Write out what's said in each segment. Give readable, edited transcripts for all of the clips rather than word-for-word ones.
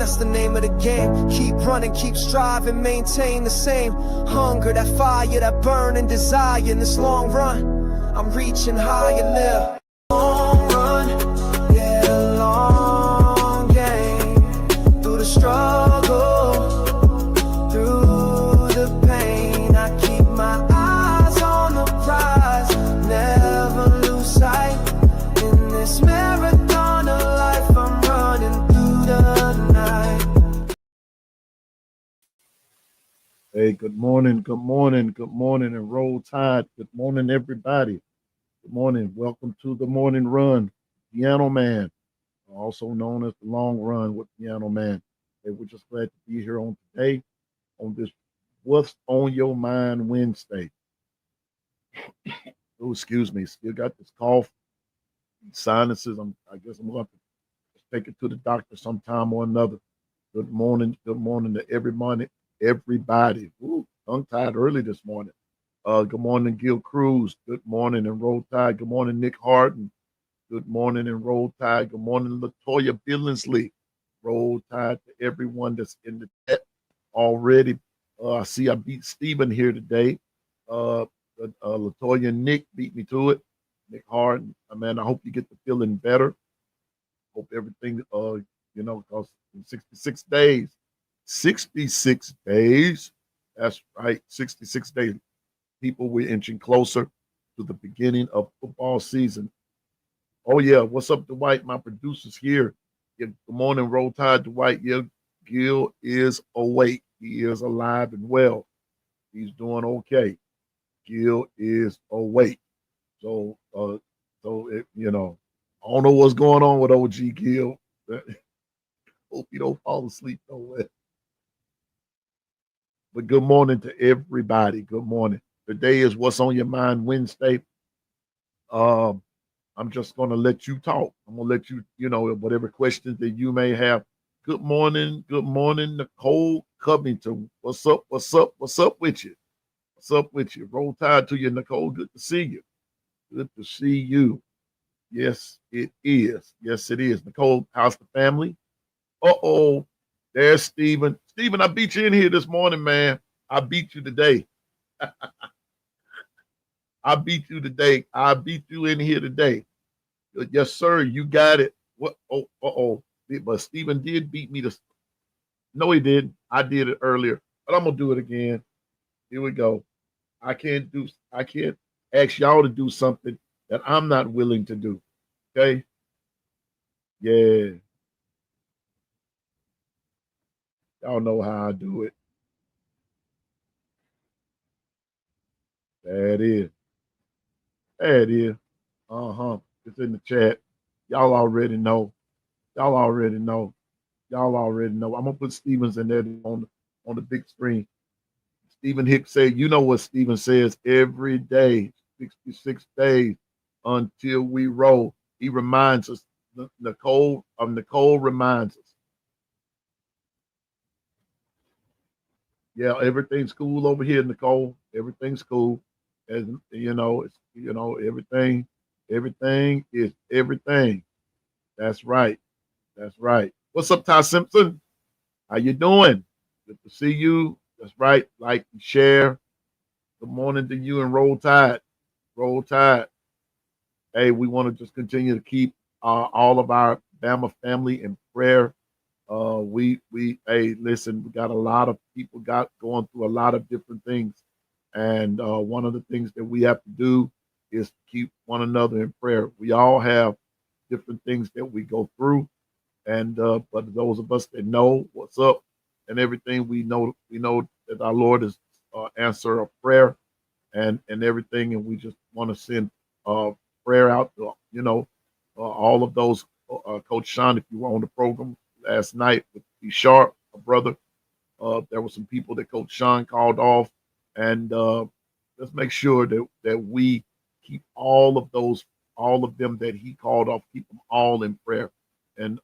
that's the name of the game. Keep running, keep striving, maintain the same hunger, that fire, that burning desire. In this long run, I'm reaching higher now. Long run, yeah, long game. Through the struggle, through the pain, I keep my eyes on the prize. Never lose sight in this marathon of life. I'm running through the night. Hey, good morning, and roll tide. Good morning, everybody. Good morning. Welcome to the morning run, Piano Man, also known as the long run with Piano Man. Hey, we're just glad to be here on today on this What's on Your Mind Wednesday. Oh, excuse me, still got this cough, sinuses. I guess I'm going to take it to the doctor sometime or another. Good morning to everybody. Ooh, tongue tied early this morning. Good morning, Gil Cruz. Good morning, and Roll Tide. Good morning, Nick Harden. Good morning, and Roll Tide. Good morning, Latoya Billingsley. Roll Tide to everyone that's in the chat already. I see I beat Steven here today. Latoya and Nick beat me to it. Nick Harden. Man, I hope you get the feeling better. Hope everything, because in 66 days, that's right, 66 days, people, we're inching closer to the beginning of football season. Oh, yeah, what's up, Dwight? My producer's here. Yeah, good morning, Roll Tide, Dwight. Yeah, Gil is awake. He is alive and well. He's doing okay. Gil is awake. So I don't know what's going on with OG Gil. Hope you don't fall asleep nowhere. But good morning to everybody. Good morning. Today is What's on Your Mind Wednesday. I'm just going to let you talk. I'm going to let you, whatever questions that you may have. Good morning, Nicole Covington. What's up with you? What's up with you? Roll Tide to you, Nicole. Good to see you. Good to see you. Yes, it is. Yes, it is. Nicole, how's the family? Uh-oh. There's Steven. Steven, I beat you in here this morning, man. I beat you today. I beat you today. I beat you in here today. Yes, sir. You got it. What? Oh, uh-oh. But Steven did beat me. No, he didn't. I did it earlier. But I'm going to do it again. Here we go. I can't ask y'all to do something that I'm not willing to do. Okay? Yeah. Y'all know how I do it. There it is. There it is. Uh-huh. It's in the chat. Y'all already know. Y'all already know. Y'all already know. I'm gonna put Stevens in there on the big screen. Stephen Hicks said, you know what Stephen says every day, 66 days until we roll. He reminds us. Nicole reminds us. Yeah, everything's cool over here, Nicole. Everything's cool. As everything is everything. That's right. That's right. What's up, Ty Simpson? How you doing? Good to see you. That's right. Like and share. Good morning to you and Roll Tide. Roll Tide. Hey, we want to just continue to keep all of our Bama family in prayer. Hey, listen, we got a lot of people going through a lot of different things. And one of the things that we have to do is keep one another in prayer. We all have different things that we go through. And but those of us that know what's up and everything, we know that our Lord is answer of prayer and everything. And we just want to send prayer out to, all of those. Coach Sean, if you were on the program last night with B Sharp, a brother, there were some people that Coach Sean called off. And let's make sure that we keep all of them that he called off, keep them all in prayer and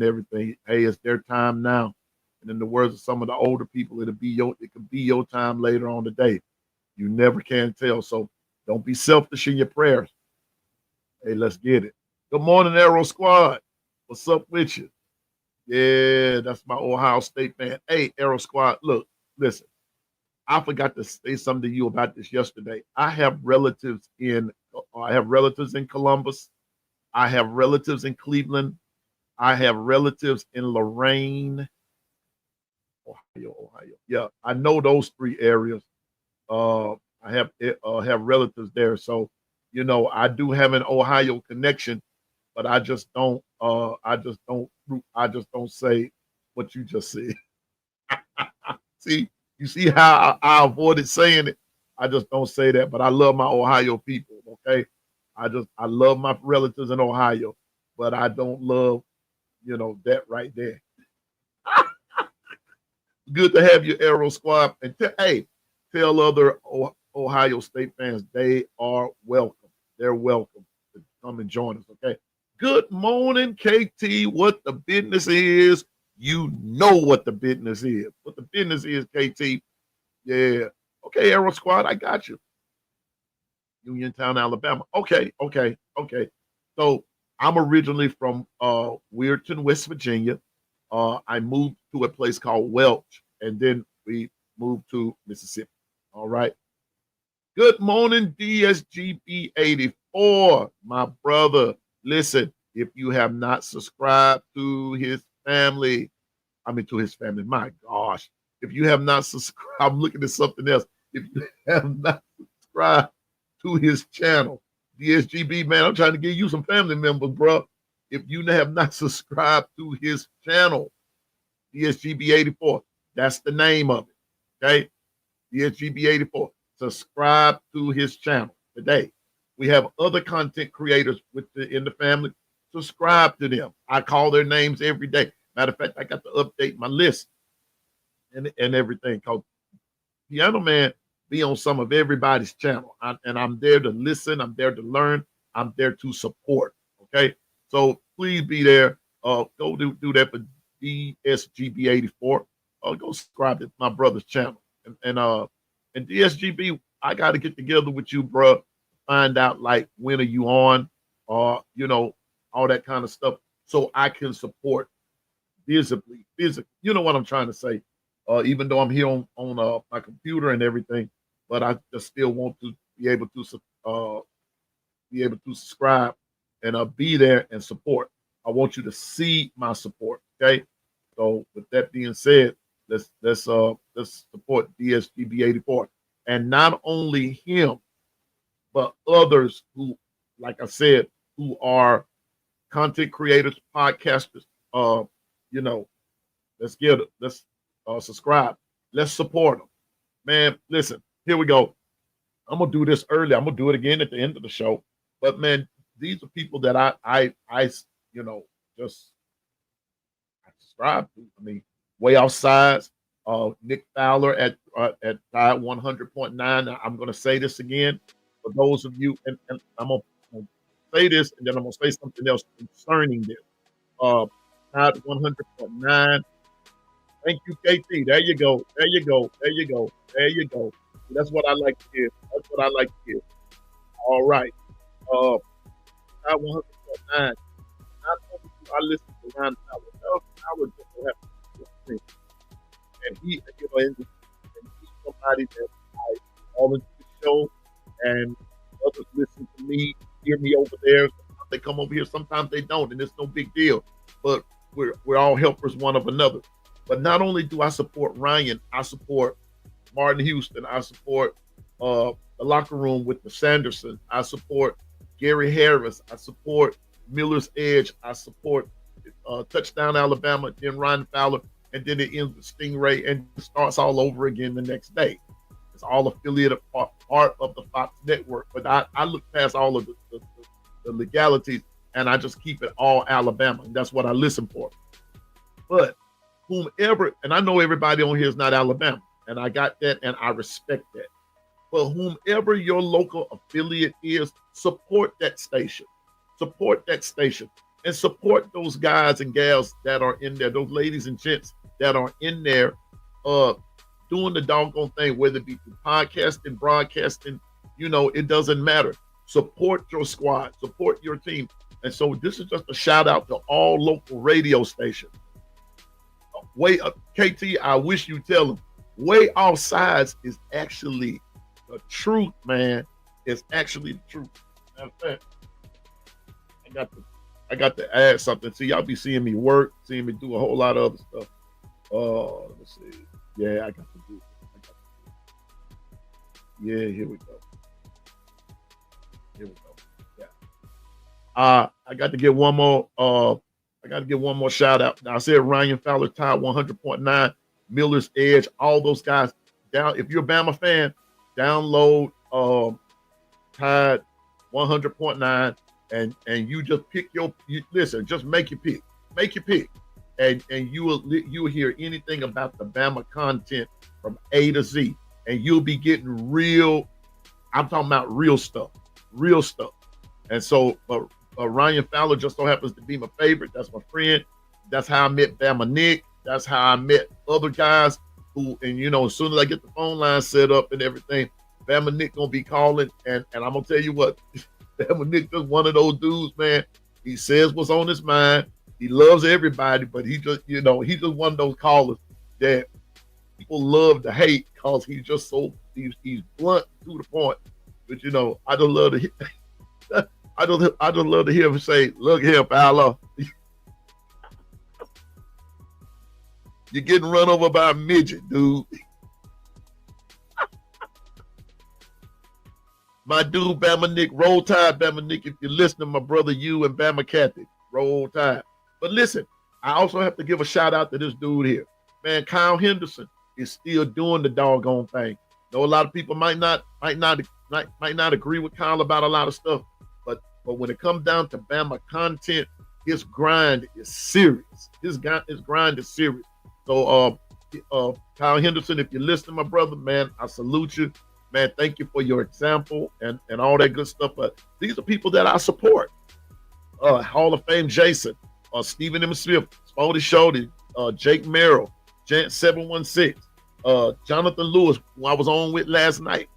everything. Hey, it's their time now. And in the words of some of the older people, it could be your time later on today. You never can tell. So don't be selfish in your prayers. Hey, let's get it. Good morning, Aero Squad. What's up with you? Yeah, that's my Ohio State fan. Hey, Aero Squad, look, listen. I forgot to say something to you about this yesterday. I have relatives in Columbus. I have relatives in Cleveland. I have relatives in Lorain, Ohio. Yeah, I know those three areas. Uh, I have relatives there, so I do have an Ohio connection, but I just don't say what you just said. See, you see how I avoided saying it. I just don't say that, but I love my Ohio people. Okay, I love my relatives in Ohio, but I don't love that right there. Good to have you, Aero Squad, and hey, tell other Ohio State fans they are welcome. They're welcome to come and join us. Okay. Good morning, KT. What the business is? You know what the business is. What the business is, KT. Yeah. Okay, Aero Squad, I got you. Uniontown, Alabama. Okay. So I'm originally from Weirton, West Virginia. I moved to a place called Welch, and then we moved to Mississippi. All right. Good morning, DSGB 84, my brother. Listen, if you have not subscribed to his family, to his family, my gosh. If you have not subscribed, I'm looking at something else. If you have not subscribed to his channel, DSGB, man, I'm trying to get you some family members, bro. If you have not subscribed to his channel, DSGB 84, that's the name of it. Okay? DSGB 84. Subscribe to his channel today. We have other content creators in the family. Subscribe to them. I call their names every day. Matter of fact, I got to update my list and everything. Because Piano Man be on some of everybody's channel. And I'm there to listen. I'm there to learn. I'm there to support. Okay? So please be there. Go do that for DSGB84. Go subscribe to my brother's channel. And DSGB, I got to get together with you, bro. Find out like when are you on, or all that kind of stuff, so I can support physically. You know what I'm trying to say? Even though I'm here on my computer and everything, but I just still want to be able to subscribe and be there and support. I want you to see my support. Okay. So with that being said, let's support DSGB 84, and not only him, but others who, like I said, who are content creators, podcasters. Let's subscribe. Let's support them, man. Listen, here we go. I'm gonna do this early. I'm gonna do it again at the end of the show. But man, these are people that I just subscribe to. Way Outside, Nick Fowler at Tide 100.9. I'm going to say this again for those of you, and I'm going to say this, and then I'm going to say something else concerning this. Tide 100.9. Thank you, KT. There you go. That's what I like to hear. All right. Tide 100.9. Not only do I listen to Ron Fowler, Fowler just so happens. And he's somebody that I call into the show, and others listen to me, hear me over there. Sometimes they come over here, sometimes they don't, and it's no big deal. But we're all helpers one of another. But not only do I support Ryan, I support Martin Houston. I support the Locker Room with the Sanderson. I support Gary Harris. I support Miller's Edge. I support Touchdown Alabama, then Ron Fowler, and then it ends with Stingray, and it starts all over again the next day. It's all affiliated part of the Fox network. But I look past all of the legalities, and I just keep it all Alabama, and that's what I listen for. But whomever, and I know everybody on here is not Alabama, and I got that, and I respect that. But whomever your local affiliate is, support that station. Support that station. And support those guys and gals that are in there, those ladies and gents that are in there doing the doggone thing, whether it be through podcasting, broadcasting, it doesn't matter. Support your squad, support your team. And so this is just a shout out to all local radio stations. KT, I wish you tell them. Way offsides is actually the truth, man. It's actually the truth. Matter of fact, I got to add something. See, y'all be seeing me work, seeing me do a whole lot of other stuff. Let's see. Yeah, I got to do it. Yeah, here we go. Here we go. Yeah. I got to get one more. I got to get one more shout out. Now, I said Ryan Fowler tied 100.9, Miller's Edge, all those guys. Down. If you're a Bama fan, download tied 100.9, and you just pick listen. Just make your pick. Make your pick, and you will hear anything about the Bama content from A to Z, and you'll be getting real. I'm talking about real stuff. And so, Ryan Fowler just so happens to be my favorite. That's my friend. That's how I met Bama Nick. That's how I met other guys who, and as soon as I get the phone line set up and everything, Bama Nick gonna be calling. And I'm gonna tell you what, Bama Nick is one of those dudes, man. He says what's on his mind. He loves everybody, but he just, he's just one of those callers that people love to hate because he's just so he's blunt to the point. But I just love to hear. I just love to hear him say, "Look here, Fowler, you're getting run over by a midget, dude." My dude, Bama Nick, roll tide, Bama Nick. If you're listening, my brother, you and Bama Kathy, roll tide. But listen, I also have to give a shout out to this dude here, man. Kyle Henderson is still doing the doggone thing. Know a lot of people might not agree with Kyle about a lot of stuff, but when it comes down to Bama content, his grind is serious. His grind is serious. So, Kyle Henderson, if you're listening, my brother, man, I salute you. Man, thank you for your example and all that good stuff. But these are people that I support. Hall of Fame Jason, Stephen M. Smith, Spody Shody, Jake Merrill, Jant 716, Jonathan Lewis, who I was on with last night.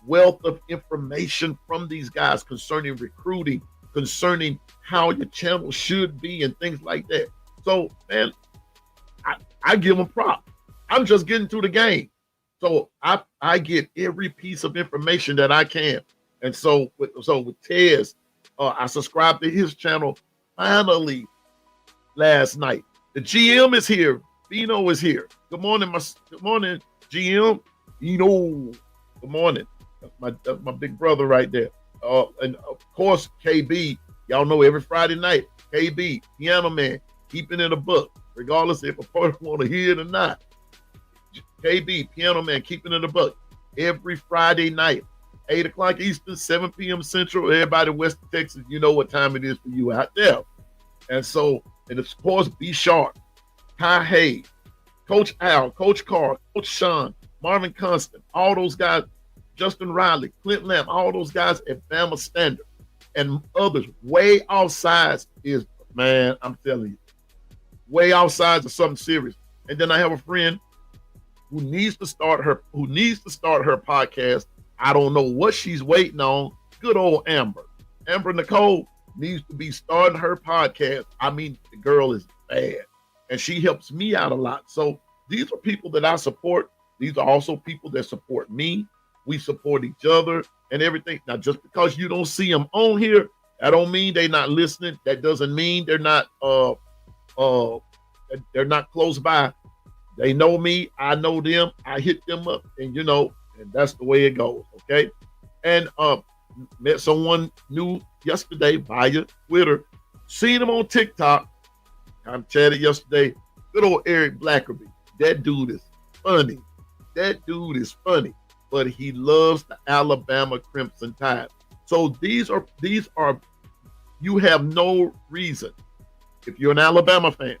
Wealth of information from these guys concerning recruiting, concerning how your channel should be and things like that. So, man, I give them props. I'm just getting through the game. So I get every piece of information that I can. And so with Tez, I subscribed to his channel finally last night. The GM is here. Bino is here. Good morning, GM. Bino. Good morning. That's my big brother right there. And of course, KB. Y'all know every Friday night, KB, Piano Man, keeping it a book, regardless if a person want to hear it or not. KB, Piano Man, keeping it a buck. Every Friday night, 8 o'clock Eastern, 7 p.m. Central. Everybody in West Texas, you know what time it is for you out there. And so, and of course, B Sharp, Ty Hay, Coach Al, Coach Carr, Coach Sean, Marvin Constant, all those guys, Justin Riley, Clint Lamb, all those guys at Bama Standard and others way outside is, man, I'm telling you, way outside of something serious. And then I have a friend who needs to start her podcast. I don't know what she's waiting on. Good old Amber. Amber Nicole needs to be starting her podcast. I mean, the girl is bad. And she helps me out a lot. So these are people that I support. These are also people that support me. We support each other and everything. Now, just because you don't see them on here, that don't mean they're not listening. That doesn't mean they're not close by. They know me, I know them, I hit them up, and and that's the way it goes, okay? And met someone new yesterday via Twitter, seen him on TikTok, I chatted yesterday, good old Eric Blackerby. That dude is funny. But he loves the Alabama Crimson Tide. So these are, you have no reason, if you're an Alabama fan,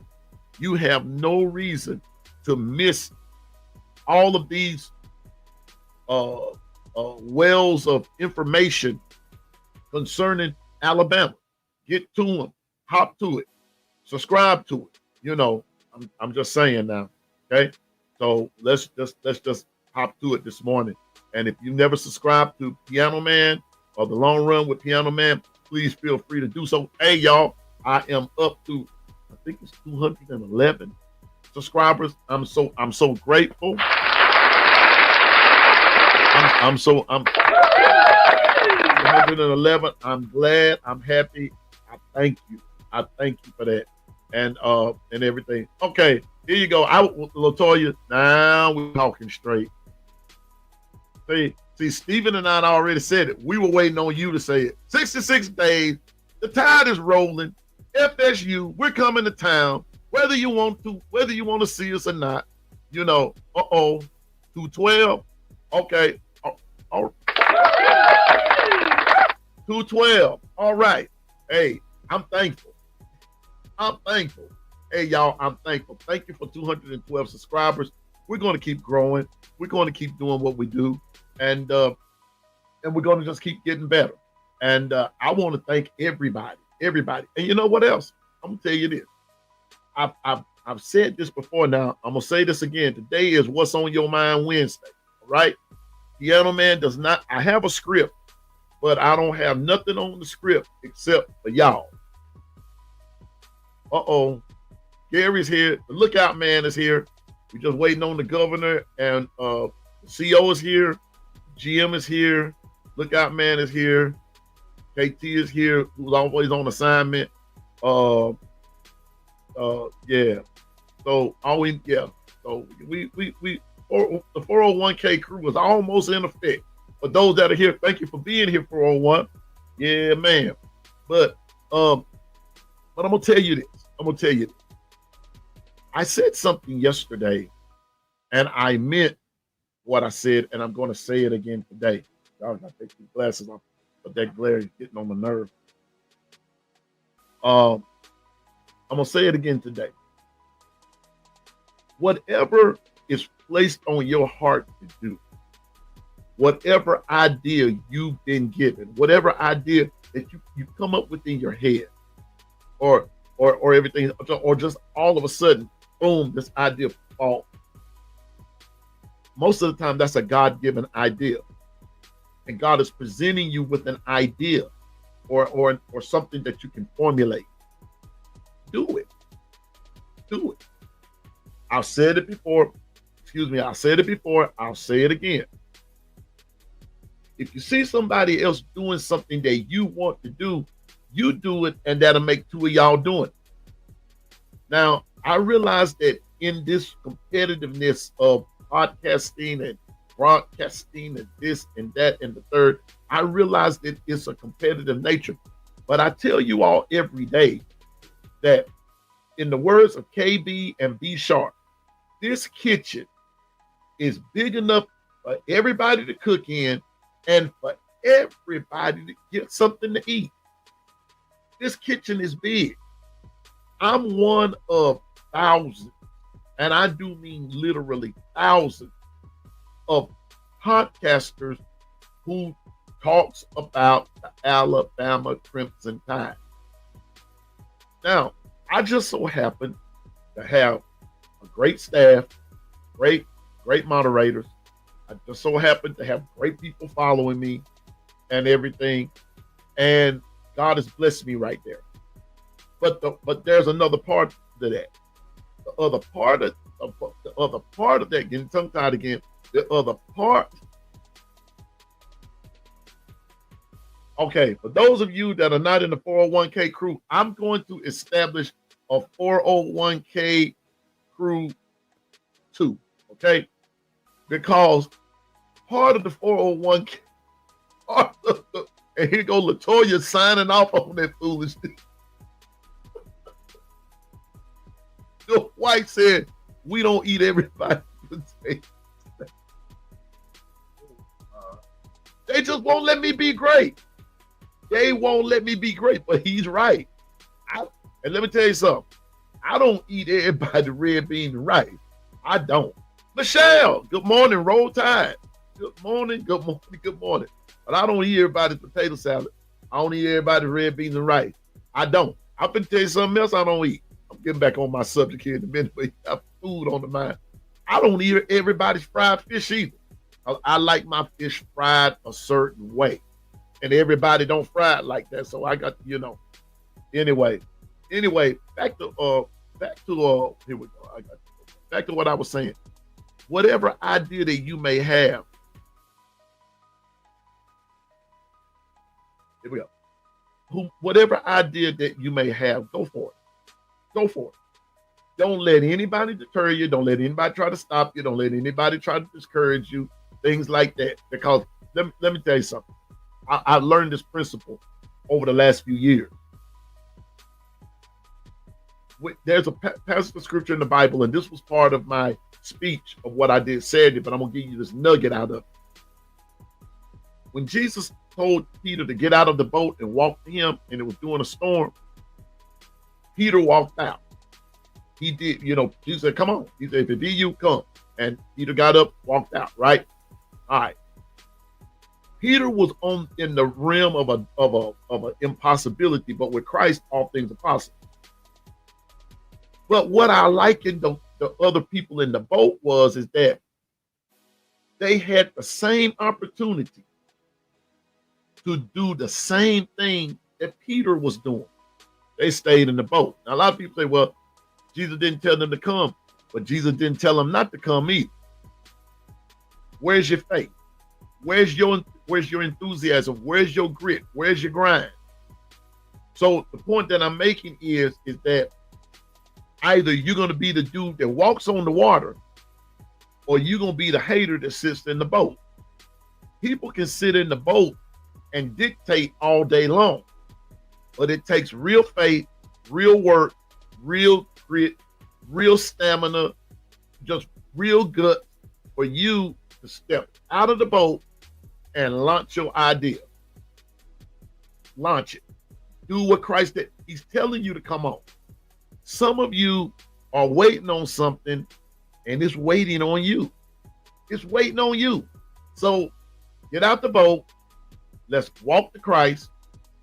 you have no reason to miss all of these wells of information concerning Alabama. Get to them, hop to it, subscribe to it. I'm just saying now, okay? So let's just hop to it this morning. And if you never subscribed to Piano Man or the Long Run with Piano Man, please feel free to do so. Hey, y'all, I am up to, I think it's 211 subscribers. I'm so grateful. I'm 111. I'm glad. I'm happy. I thank you. I thank you for that. And everything. Okay, here you go. Latoya, now we're talking straight. See, Stephen and I already said it. We were waiting on you to say it. 66 days. The tide is rolling. FSU, we're coming to town. Whether you want to see us or not, 212. Okay. 212. All right. Hey, I'm thankful. Hey, y'all, I'm thankful. Thank you for 212 subscribers. We're going to keep growing. We're going to keep doing what we do. And we're going to just keep getting better. And I want to thank everybody. And you know what else? I'm going to tell you this. I've said this before now. I'm going to say this again. Today is What's on Your Mind Wednesday. All right? Piano Man does not, I have a script, but I don't have nothing on the script except for y'all. Gary's here. The lookout man is here. We're just waiting on the governor, and the CO is here. GM is here. Lookout man is here. KT is here, who's always on assignment. Yeah. So the 401k crew was almost in effect. For those that are here, thank you for being here, 401. Yeah, man. But I'm gonna tell you this. I said something yesterday, and I meant what I said, and I'm going to say it again today. Y'all gotta take these glasses off, but that glare is getting on the nerve. I'm gonna say it again today. Whatever is placed on your heart to do, whatever idea you've been given, whatever idea that you come up with in your head, or everything, or just all of a sudden, boom, this idea falls. Most of the time, that's a God-given idea. And God is presenting you with an idea or something that you can formulate. Do it. I've said it before. I'll say it again. If you see somebody else doing something that you want to do, you do it, and that'll make two of y'all doing it. Now, I realize that in this competitiveness of podcasting and broadcasting and this and that and the third, I realize that it's a competitive nature. But I tell you all every day that, in the words of KB and B Sharp, this kitchen is big enough for everybody to cook in and for everybody to get something to eat. This kitchen is big. I'm one of thousands, and I do mean literally thousands of podcasters who talks about the Alabama Crimson Tide. Now, I just so happen to have a great staff, great moderators. I just so happen to have great people following me and everything. And God has blessed me right there. But there's another part to that. The other part of that, getting tongue tied again, the other part. Okay, for those of you that are not in the 401k crew, I'm going to establish a 401k crew too, okay? Because part of the 401k, and here go Latoya signing off on that foolishness. The wife said, we don't eat everybody's potatoes. They just won't let me be great. They won't let me be great, but he's right. And let me tell you something. I don't eat everybody red beans and rice. I don't. Michelle, good morning, Roll Tide. Good morning. But I don't eat everybody's potato salad. I don't eat everybody's red beans and rice. I don't. I'm going to tell you something else I don't eat. I'm getting back on my subject here in a minute, but you have food on the mind. I don't eat everybody's fried fish either. I like my fish fried a certain way. And everybody don't fry it like that. So I got, Anyway, back to back to here we go. Back to what I was saying. Whatever idea that you may have, here we go. Whatever idea that you may have, go for it. Go for it. Don't let anybody deter you. Don't let anybody try to stop you. Don't let anybody try to discourage you. Things like that. Because let me tell you something. I learned this principle over the last few years. There's a passage of scripture in the Bible, and this was part of my speech of what I did Saturday, but I'm going to give you this nugget out of it. When Jesus told Peter to get out of the boat and walk to him, and it was during a storm, Peter walked out. He did, Jesus said, come on. He said, if it be you, come. And Peter got up, walked out, right? All right. Peter was in the realm of an impossibility, but with Christ, all things are possible. But what I likened the other people in the boat is that they had the same opportunity to do the same thing that Peter was doing. They stayed in the boat. Now, a lot of people say, well, Jesus didn't tell them to come, but Jesus didn't tell them not to come either. Where's your faith? Where's your enthusiasm? Where's your grit? Where's your grind? So the point that I'm making is that either you're going to be the dude that walks on the water, or you're going to be the hater that sits in the boat. People can sit in the boat and dictate all day long, but it takes real faith, real work, real grit, real stamina, just real gut for you to step out of the boat and launch your idea. Launch it. Do what Christ did. He's telling you to come on. Some of you are waiting on something, and it's waiting on you. It's waiting on you. So get out the boat. Let's walk to Christ.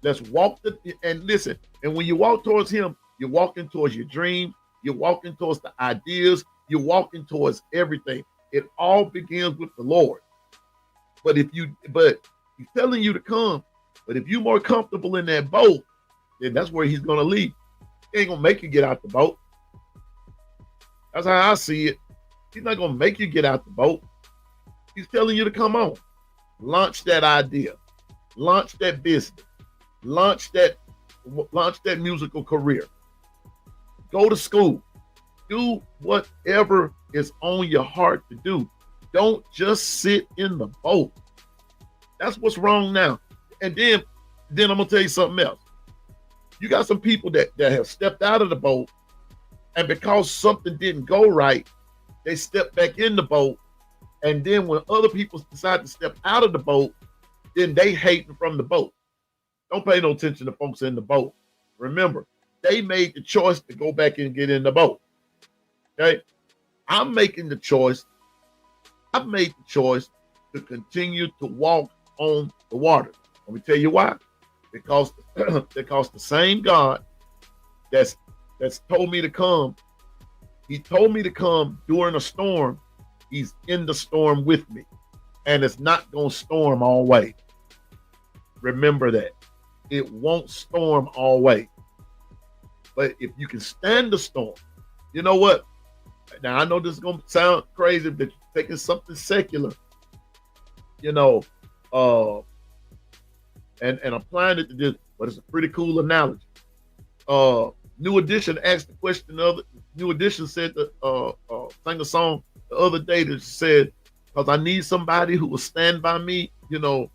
Let's walk and listen. And when you walk towards him, you're walking towards your dreams. You're walking towards the ideas. You're walking towards everything. It all begins with the Lord. But he's telling you to come. But if you're more comfortable in that boat, then that's where he's going to lead. He ain't going to make you get out the boat. That's how I see it. He's not going to make you get out the boat. He's telling you to come on. Launch that idea. Launch that business. Launch that musical career. Go to school. Do whatever is on your heart to do. Don't just sit in the boat. That's what's wrong now. And then I'm going to tell you something else. You got some people that have stepped out of the boat, and because something didn't go right, they stepped back in the boat. And then when other people decide to step out of the boat, then they hating from the boat. Don't pay no attention to folks in the boat. Remember, they made the choice to go back and get in the boat. Okay? I'm making the choice. I've made the choice to continue to walk on the water. Let me tell you why. Because the same God that's told me to come, he told me to come during a storm. He's in the storm with me. And it's not going to storm all way. Remember that. It won't storm all way. But if you can stand the storm, you know what? Now, I know this is going to sound crazy, but you're taking something secular, and applying it to this, but it's a pretty cool analogy. New Edition asked the question. New Edition said sang a song the other day that said, because I need somebody who will stand by me, the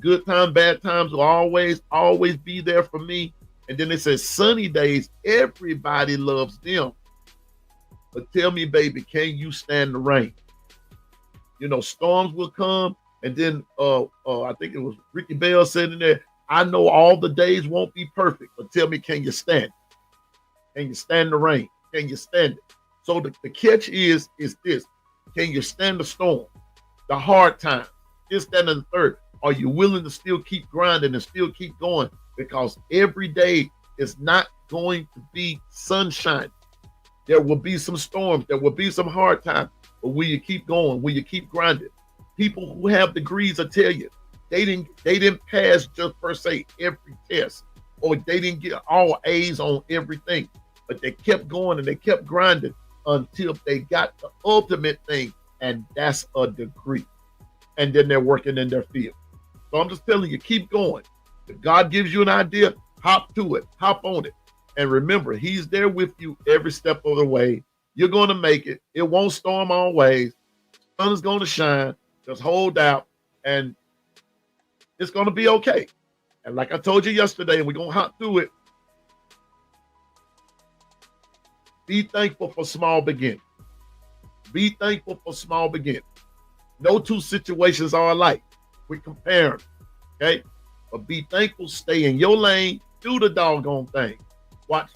good times, bad times will always be there for me. And then it says, sunny days, everybody loves them. But tell me, baby, can you stand the rain? Storms will come. And then I think it was Ricky Bell said in there, I know all the days won't be perfect, but tell me, can you stand it? Can you stand the rain? Can you stand it? So the catch is this. Can you stand the storm, the hard time, this, that, and the third? Are you willing to still keep grinding and still keep going? Because every day is not going to be sunshine. There will be some storms. There will be some hard times. But will you keep going? Will you keep grinding? People who have degrees will tell you they didn't pass just per se every test, or they didn't get all A's on everything. but they kept going and they kept grinding until they got the ultimate thing, and that's a degree. And then they're working in their field. So I'm just telling you, keep going. If God gives you an idea, hop to it, hop on it. And remember, he's there with you every step of the way. You're going to make it. It won't storm always. The sun is going to shine. Just hold out, and it's going to be okay. And like I told you yesterday, and we're going to hop through it, be thankful for small beginnings. Be thankful for small beginnings. No two situations are alike. We compare them, okay? But be thankful, stay in your lane, do the doggone thing. Watch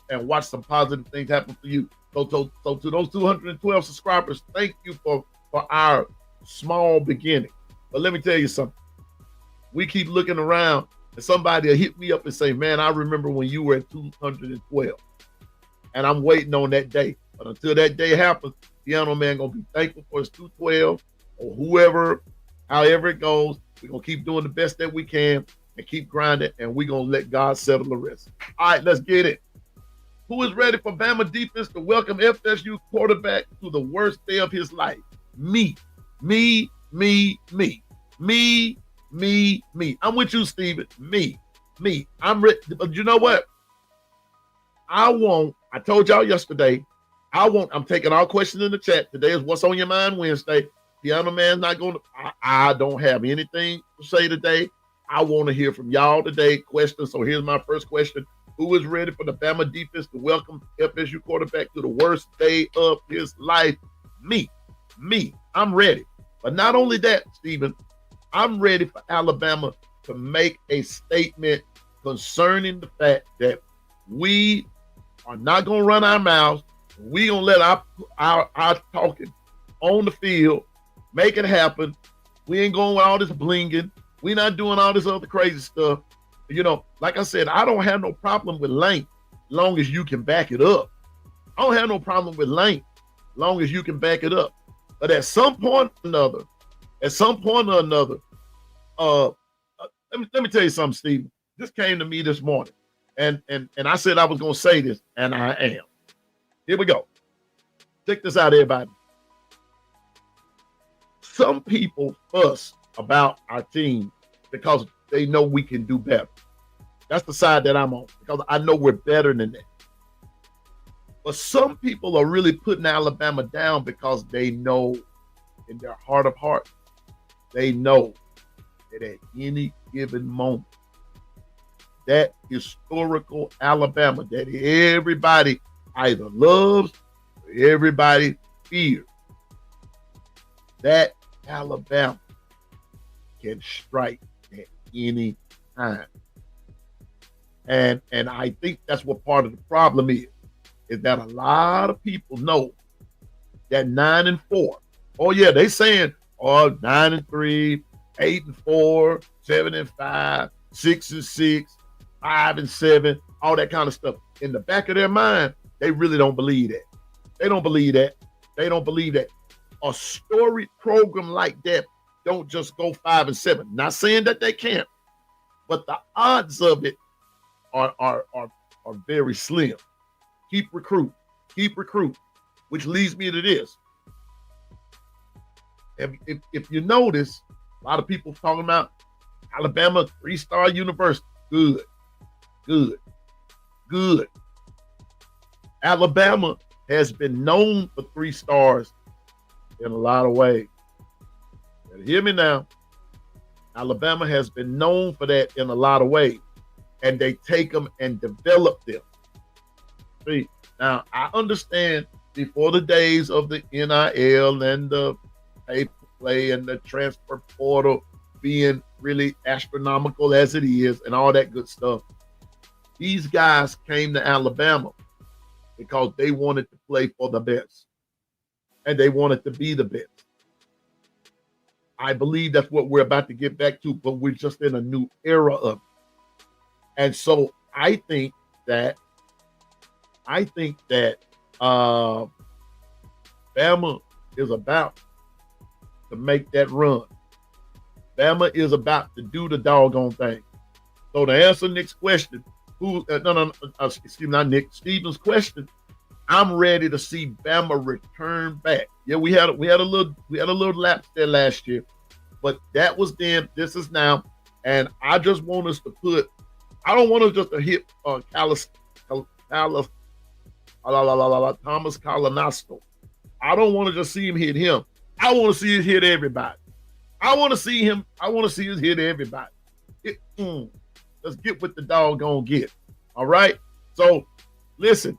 some positive things happen for you. So to those 212 subscribers, thank you for our small beginning. But let me tell you something. We keep looking around, and somebody will hit me up and say, man, I remember when you were at 212. And I'm waiting on that day. But until that day happens, Piano Man gonna be thankful for his 212 or whoever, however it goes. We're gonna keep doing the best that we can and keep grinding, and we're gonna let God settle the rest. All right, let's get it. Who is ready for Bama defense to welcome FSU quarterback to the worst day of his life? Me. I'm with you, Steven. Me. I'm ready. But you know what? I told y'all yesterday, I'm taking all questions in the chat. Today is What's on Your Mind Wednesday. Piano Man's not going to, I don't have anything to say today. I want to hear from y'all today, questions. So here's my first question. Who is ready for the Bama defense to welcome FSU quarterback to the worst day of his life? Me. I'm ready. But not only that, Stephen, I'm ready for Alabama to make a statement concerning the fact that we are not going to run our mouths. We going to let our talking on the field, make it happen. We ain't going with all this blinging. We not doing all this other crazy stuff. You know, like I said, I don't have no problem with length long as you can back it up. I don't have no problem with length long as you can back it up. But at some point or another, let me tell you something, Steve. This came to me this morning, and I said I was going to say this, and I am. Here we go. Check this out, everybody. Some people fuss about our team because they know we can do better. That's the side that I'm on, because I know we're better than that. But some people are really putting Alabama down because they know in their heart of hearts, they know that at any given moment, that historical Alabama that everybody either loves or everybody fears, that Alabama can strike at any time. And I think that's what part of the problem is that a lot of people know that 9-4. Oh yeah, they saying 9-3, 8-4, 7-5, 6-6, 5-7, all that kind of stuff. In the back of their mind, they really don't believe that. They don't believe that. A storied program like that don't just go 5-7. Not saying that they can't, but the odds of it are very slim. Keep recruit, which leads me to this. If you notice, a lot of people talking about Alabama 3-star university. Good. Alabama has been known for 3 stars in a lot of ways. Better hear me now. Alabama has been known for that in a lot of ways. And they take them and develop them. See, now I understand before the days of the NIL and the pay play and the transfer portal being really astronomical as it is and all that good stuff, these guys came to Alabama because they wanted to play for the best and they wanted to be the best. I believe that's what we're about to get back to, but we're just in a new era of it. And so I think that Bama is about to make that run. Bama is about to do the doggone thing. So to answer Nick's question, Stephen's question, I'm ready to see Bama return back. Yeah, we had a little lapse there last year, but that was then. This is now, and I just want us to put. I don't want us just to hit Thomas Colonasco. I don't want to just see him hit him. I want to see it hit everybody. I want to see him. I want to see it hit everybody. Let's get what the doggone get. All right. So listen,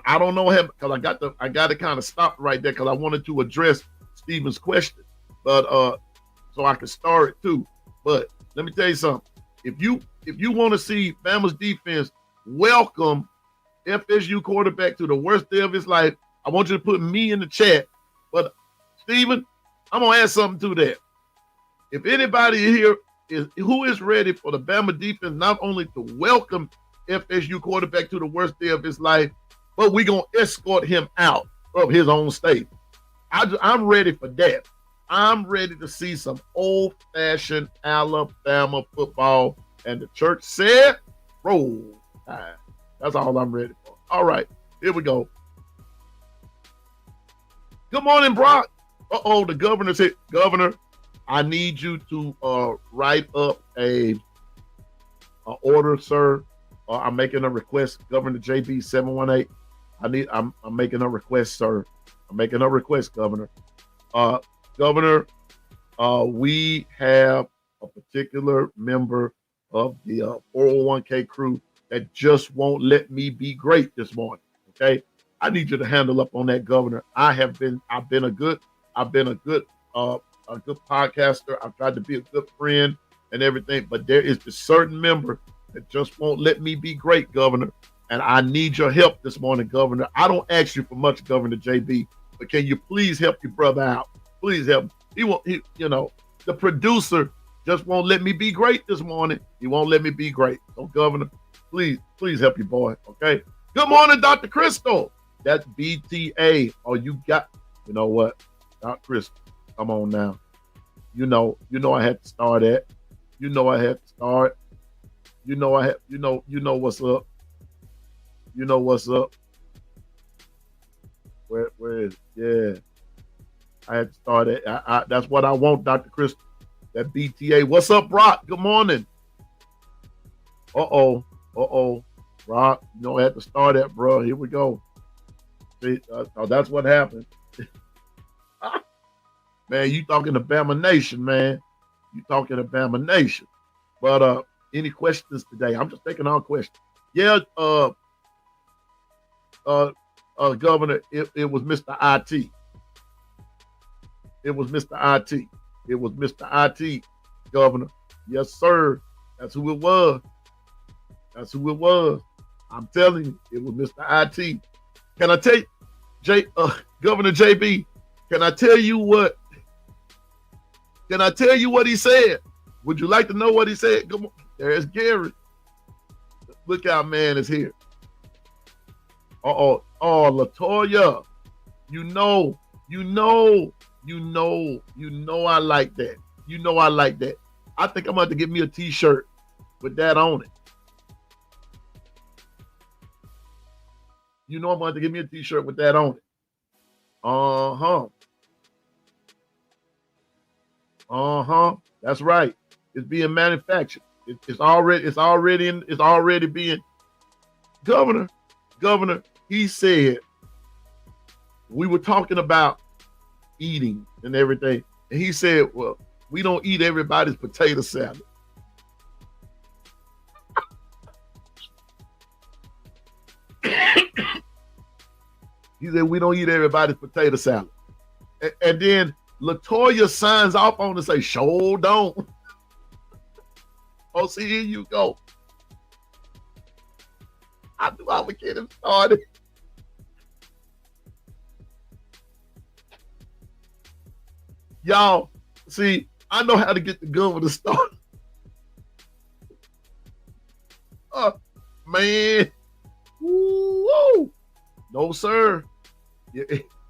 I don't know him because I got to kind of stop right there because I wanted to address Stephen's question, but so I can start it too. But let me tell you something. If you want to see Bama's defense welcome FSU quarterback to the worst day of his life, I want you to put me in the chat. But Stephen, I'm gonna add something to that. If anybody here is ready for the Bama defense not only to welcome FSU quarterback to the worst day of his life, but we're gonna escort him out of his own state. I'm ready for that. I'm ready to see some old-fashioned Alabama football. And the church said, roll tide. That's all I'm ready for. All right, here we go. Good morning, Brock. The governor said, Governor, I need you to write up a order, sir. I'm making a request, Governor JB 718. I'm making a request, sir. I'm making a request, Governor. Governor, we have a particular member of the 401k crew that just won't let me be great this morning. Okay, I need you to handle up on that, Governor. I've been a good podcaster. I've tried to be a good friend and everything, but there is a certain member that just won't let me be great, Governor. And I need your help this morning, Governor. I don't ask you for much, Governor JB, but can you please help your brother out? Please help. The producer just won't let me be great this morning. He won't let me be great. So, Governor, please help your boy, okay? Good morning, Dr. Crystal. That's BTA. Oh, you know what? Dr. Crystal, come on now. You know I had to start that. You know I had to start. You know what's up. You know what's up. Where is it? Yeah. I had to start it. That's what I want, Dr. Crystal. That BTA. What's up, Brock? Good morning. Uh-oh. Brock, I had to start that, bro. Here we go. See, that's what happened. Man, you talking to Bama Nation, man. You talking to Bama Nation. But any questions today? I'm just taking all questions. Yeah, Governor, it was Mr. IT. It was Mr. IT. It was Mr. IT, Governor. Yes, sir. That's who it was. That's who it was. I'm telling you, it was Mr. IT. Can I tell you, Governor JB, can I tell you what he said? Would you like to know what he said? Come on. There's Gary. Look out, man is here. Oh, LaToya. You know I like that. You know I like that. I think I'm about to get me a t-shirt with that on it. You know I'm about to get me a t-shirt with that on it. That's right. It's being manufactured. It's already being. Governor, he said, we were talking about eating and everything. And he said, well, we don't eat everybody's potato salad. He said, we don't eat everybody's potato salad. And then LaToya signs off on and say, sure don't. Oh, see, here you go. I knew I would get him started. Y'all, see, I know how to get the governor started. Man. Woo! No, sir. Yeah,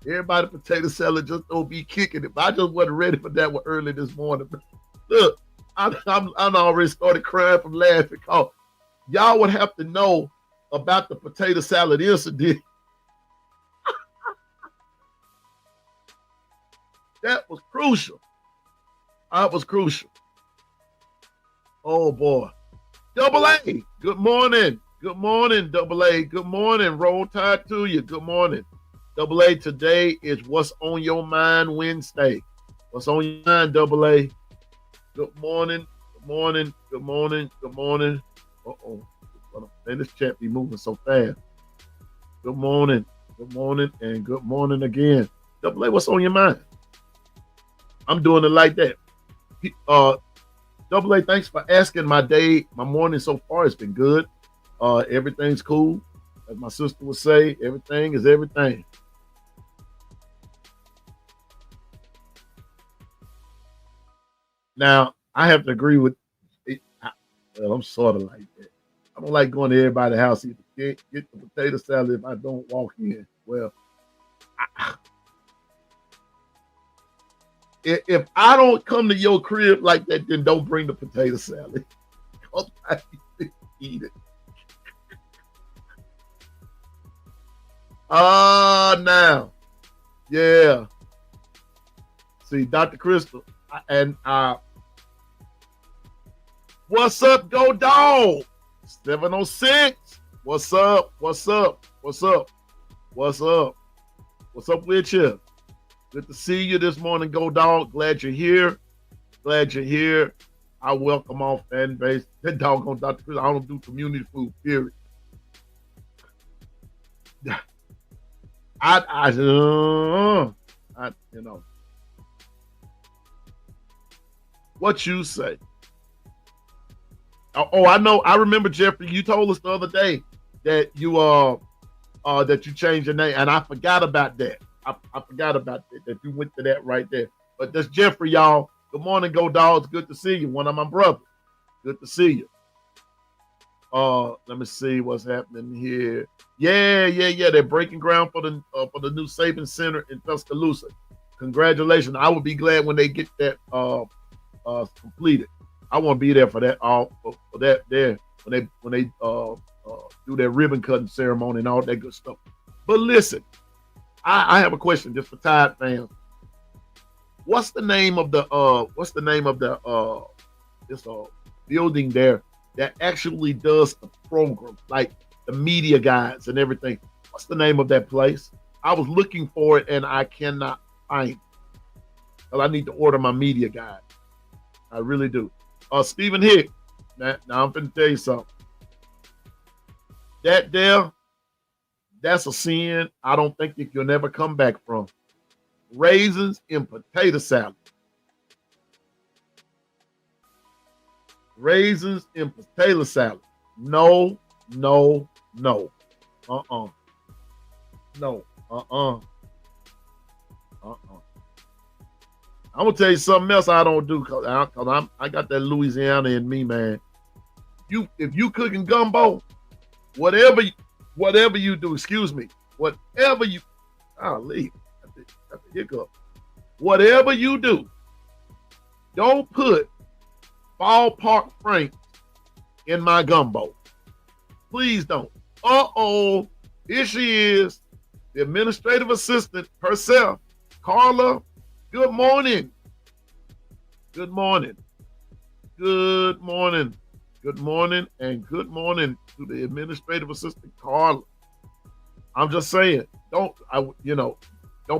everybody potato salad just don't be kicking it. But I just wasn't ready for that one early this morning. Look, I'm already started crying from laughing because y'all would have to know about the potato salad incident That was crucial. That was crucial. Oh boy. Double A, good morning. Good morning, Double A. Good morning. Roll Tide to you. Good morning. Double A, today is What's on Your Mind Wednesday. What's on your mind, Double A? Good morning. Good morning. Good morning. Good morning. Uh-oh. Man, this chat be moving so fast. Good morning. Good morning. And good morning again. Double A, what's on your mind? I'm doing it like that. Double A, thanks for asking. My morning so far has been good. Everything's cool. As my sister would say, everything is everything. Now, I have to agree with it. Well, I'm sort of like that. I don't like going to everybody's house either. Can't get the potato salad if I don't walk in. Well, if I don't come to your crib like that, then don't bring the potato salad. I eat it. Now. Yeah. See, Dr. Crystal, and what's up, Go Dog? 706. What's up? What's up? What's up? What's up? What's up with you? Good to see you this morning, Go Dog. Glad you're here. Glad you're here. I welcome all fan base. That doggone Dr. Chris, I don't do community food, period. You know. What you say? Oh, I know. I remember, Jeffrey, you told us the other day that you changed your name, and I forgot about that. I forgot about that you went to that right there. But that's Jeffrey, y'all. Good morning, Go Dogs. Good to see you. One of my brothers. Good to see you. Let me see what's happening here. Yeah. They're breaking ground for the new Saban Center in Tuscaloosa. Congratulations. I would be glad when they get that completed. I want to be there for that for that there when they do their ribbon cutting ceremony and all that good stuff. But listen, I have a question just for Tide fans. What's the name of the this building there that actually does the program, like the media guides and everything? What's the name of that place? I was looking for it and I cannot find it. Well, I need to order my media guide. I really do. Stephen Hick. Now I'm finna tell you something. That there, that's a sin I don't think that you'll never come back from. Raisins in potato salad. Raisins in potato salad. No. No. No. I'm gonna tell you something else I don't do because I got that Louisiana in me, man. If you cooking gumbo, whatever you do, excuse me, whatever you, I'll leave. That's a hiccup. Whatever you do, don't put ballpark Frank in my gumbo. Please don't. Here she is, the administrative assistant herself, Carla. Good morning. Good morning. Good morning. Good morning and good morning to the administrative assistant, Carla. I'm just saying, don't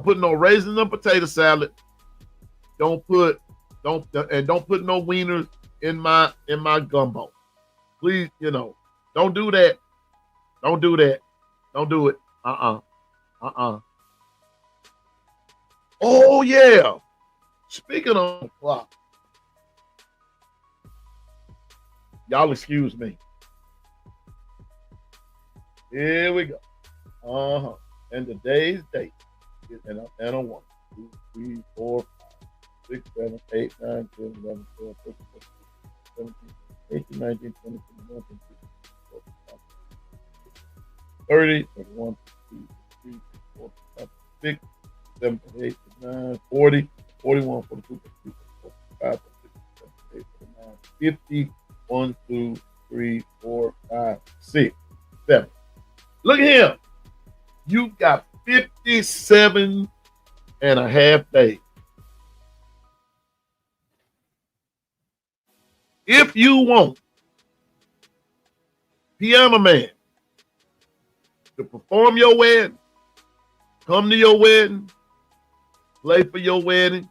put no raisins in potato salad. Don't put no wieners in my gumbo. Please, don't do that. Don't do that. Don't do it. Oh yeah. Speaking of the clock, y'all excuse me. Here we go. And today's date is and a 1, 2, 3, 4, 5, 6, 7, 8, 9, 10, 11, 12, 13, 14, 17, 18, 19, 20, 21, 22, 30, 31, 32, 33, 34, 35, 36, 7, 8, 9, 40, 41, 42, 43, 45, 46, 47, 48, 50, 1, 2, 3, 4, 5, 6, 7. Look at him. You got 57 and a half days. If you want Piano Man to perform your wedding, come to your wedding, play for your wedding,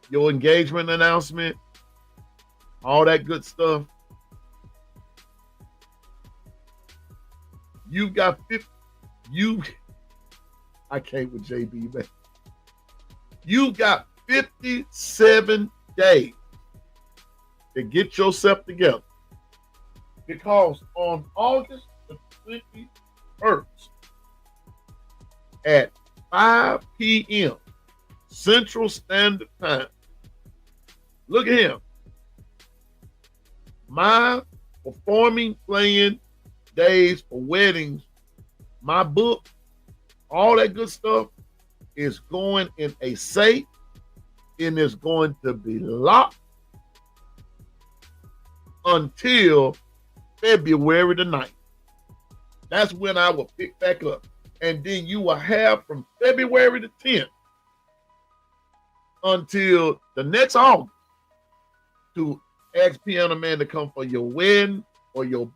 your engagement announcement, all that good stuff, you got 50, I can't with JB, man. You got 57 days to get yourself together. Because on August the 21st at 5 p.m. Central Standard Time, look at him. My performing playing days for weddings, my book, all that good stuff is going in a safe and is going to be locked until February the 9th. That's when I will pick back up. And then you will have from February the 10th until the next August to ask Piano Man to come for your wedding or your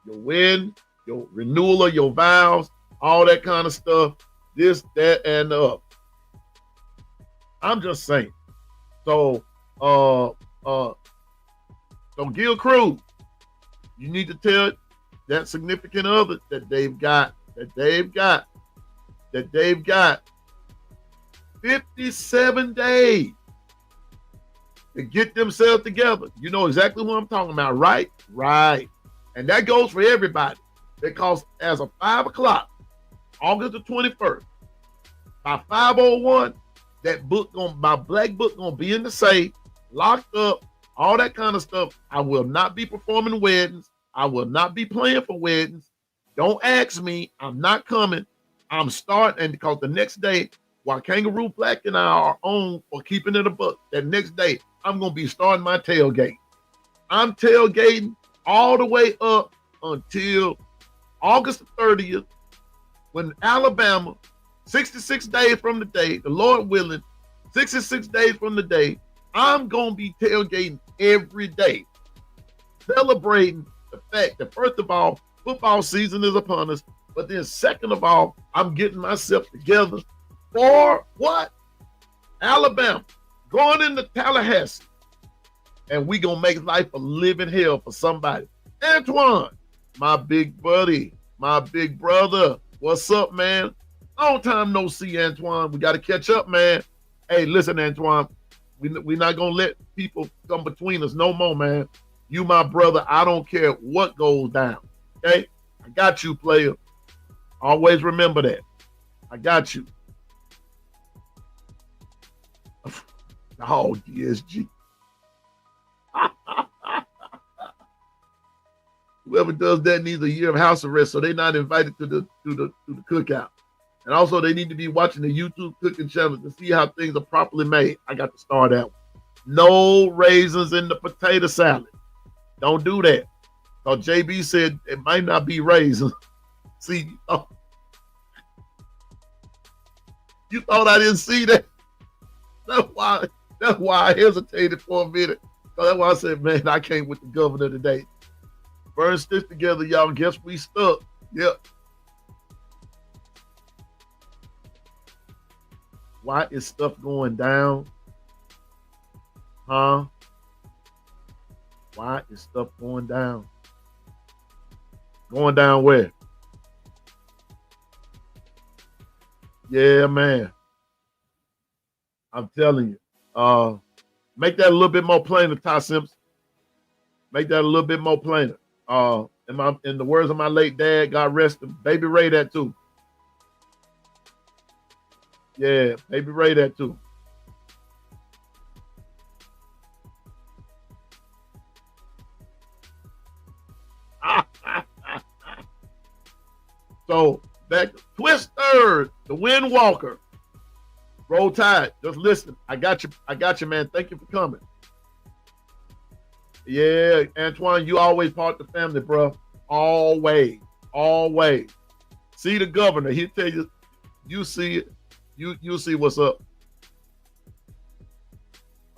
wedding, your renewal of your vows, all that kind of stuff, this, that, and the other. I'm just saying. So Gil Cruz, you need to tell that significant other that they've got 57 days to get themselves together. You know exactly what I'm talking about, right? Right. And that goes for everybody. Because as of 5 o'clock, August the 21st, by 5:01, that book my black book gonna be in the safe, locked up, all that kind of stuff. I will not be performing weddings. I will not be playing for weddings. Don't ask me. I'm not coming. I'm starting, because the next day, while Kangaroo Black and I are on for keeping it a buck, that next day, I'm going to be starting my tailgate. I'm tailgating all the way up until August the 30th, when Alabama, 66 days from the day, the Lord willing, 66 days from the day, I'm going to be tailgating every day, celebrating the fact that, first of all, football season is upon us, but then second of all, I'm getting myself together for what? Alabama, going into Tallahassee, and we going to make life a living hell for somebody. Antoine, my big buddy, my big brother, what's up, man? Long time no see, Antoine. We got to catch up, man. Hey, listen, Antoine, we're not going to let people come between us no more, man. You my brother. I don't care what goes down, okay? I got you, player. Always remember that. I got you. Oh, DSG. Whoever does that needs a year of house arrest, so they're not invited to the cookout. And also, they need to be watching the YouTube cooking channel to see how things are properly made. I got to start out. No raisins in the potato salad. Don't do that. So JB said it might not be raisins. See, you thought I didn't see that? That's why I hesitated for a minute. So that's why I said, man, I came with the governor today. Burn this together, y'all. Guess we stuck. Yep. Why is stuff going down? Huh? Why is stuff going down? Going down where? Yeah, man. I'm telling you. Make that a little bit more plainer, Ty Simpson. Make that a little bit more plainer. In the words of my late dad, God rest him, Baby Ray that too. Yeah, Baby Ray that too. So back to Twister, the Wind Walker. Roll Tide. Just listen. I got you, man. Thank you for coming. Yeah, Antoine, you always part of the family, bro. Always. See the governor. He'll tell you, you see it. You see what's up.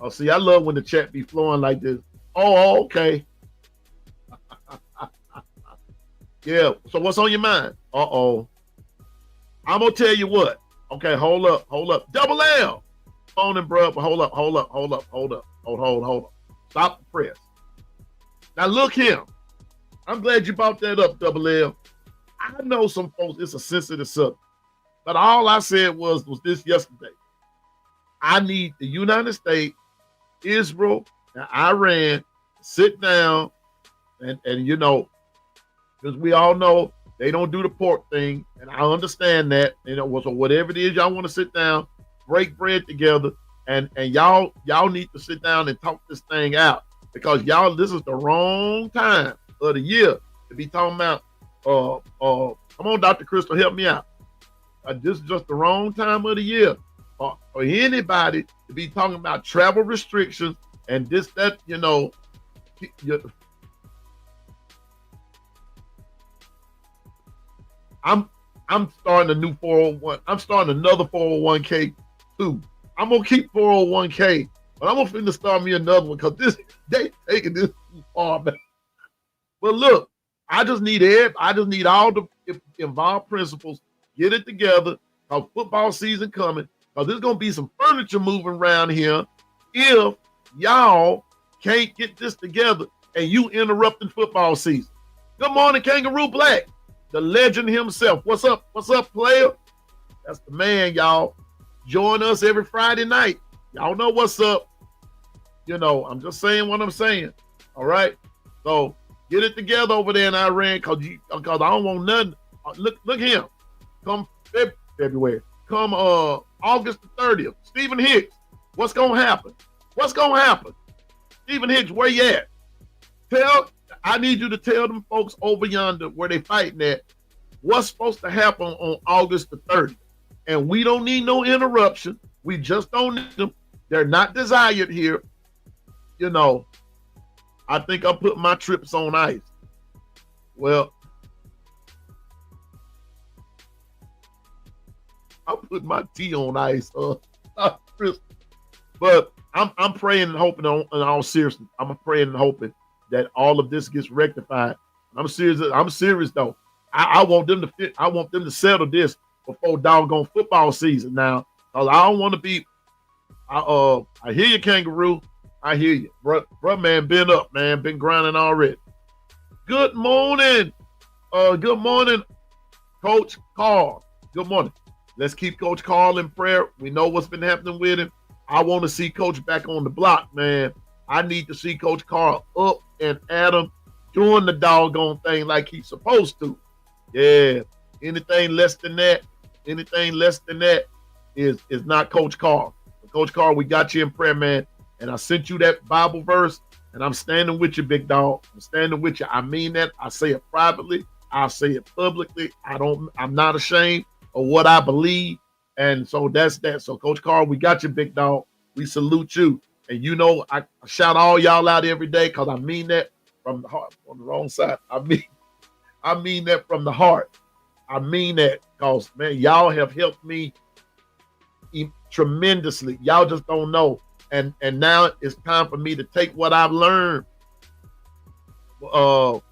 Oh, see, I love when the chat be flowing like this. Oh, okay. Yeah. So what's on your mind? Uh-oh. I'm gonna tell you what. Okay, hold up. Double L. On and bro, hold up. Hold up. Stop the press. Now look here. I'm glad you brought that up, Double L. I know some folks, it's a sensitive subject. But all I said was this yesterday. I need the United States, Israel, and Iran to sit down and you know, because we all know they don't do the pork thing, and I understand that. You know, so whatever it is, y'all want to sit down, break bread together, and y'all need to sit down and talk this thing out, because y'all, this is the wrong time of the year to be talking about. Come on, Dr. Crystal, help me out. This is just the wrong time of the year for anybody to be talking about travel restrictions and this, that, you know. I'm starting a new 401. I'm starting another 401k too. I'm gonna keep 401k, but I'm gonna start me another one because they taking this too far back. But look, I just need all the involved principals get it together, because football season coming, because there's gonna be some furniture moving around here if y'all can't get this together and you interrupting football season. Good morning, Kangaroo Black, the legend himself. What's up, player? That's the man, y'all. Join us every Friday night. Y'all know what's up. You know, I'm just saying what I'm saying. All right. So get it together over there in Iran, because I don't want nothing. Look here. Come February. Come August the 30th. Stephen Hicks. What's gonna happen? Stephen Hicks, where you at? I need you to tell them folks over yonder where they fighting at what's supposed to happen on August the 30th. And we don't need no interruption. We just don't need them. They're not desired here. You know, I think I'll put my trips on ice. Well, I'll put my tea on ice. But I'm praying and hoping, in all seriousness, I'm praying and hoping that all of this gets rectified. I'm serious though. I want them to settle this before doggone football season now. Cause I don't want to be. I hear you, Kangaroo. I hear you, bro. Man, been up, man. Been grinding already. Good morning. Good morning, Coach Carl. Good morning. Let's keep Coach Carl in prayer. We know what's been happening with him. I want to see Coach back on the block, man. I need to see Coach Carl up and at him doing the doggone thing like he's supposed to. Yeah. Anything less than that is not Coach Carl. But Coach Carl, we got you in prayer, man. And I sent you that Bible verse, and I'm standing with you, big dog. I'm standing with you. I mean that. I say it privately. I say it publicly. I'm not ashamed of what I believe. And so that's that. So Coach Carl, we got you, big dog. We salute you. And you know, I shout all y'all out every day, because I mean that from the heart. On the wrong side. I mean that from the heart. I mean that because, man, y'all have helped me tremendously. Y'all just don't know. And now it's time for me to take what I've learned, from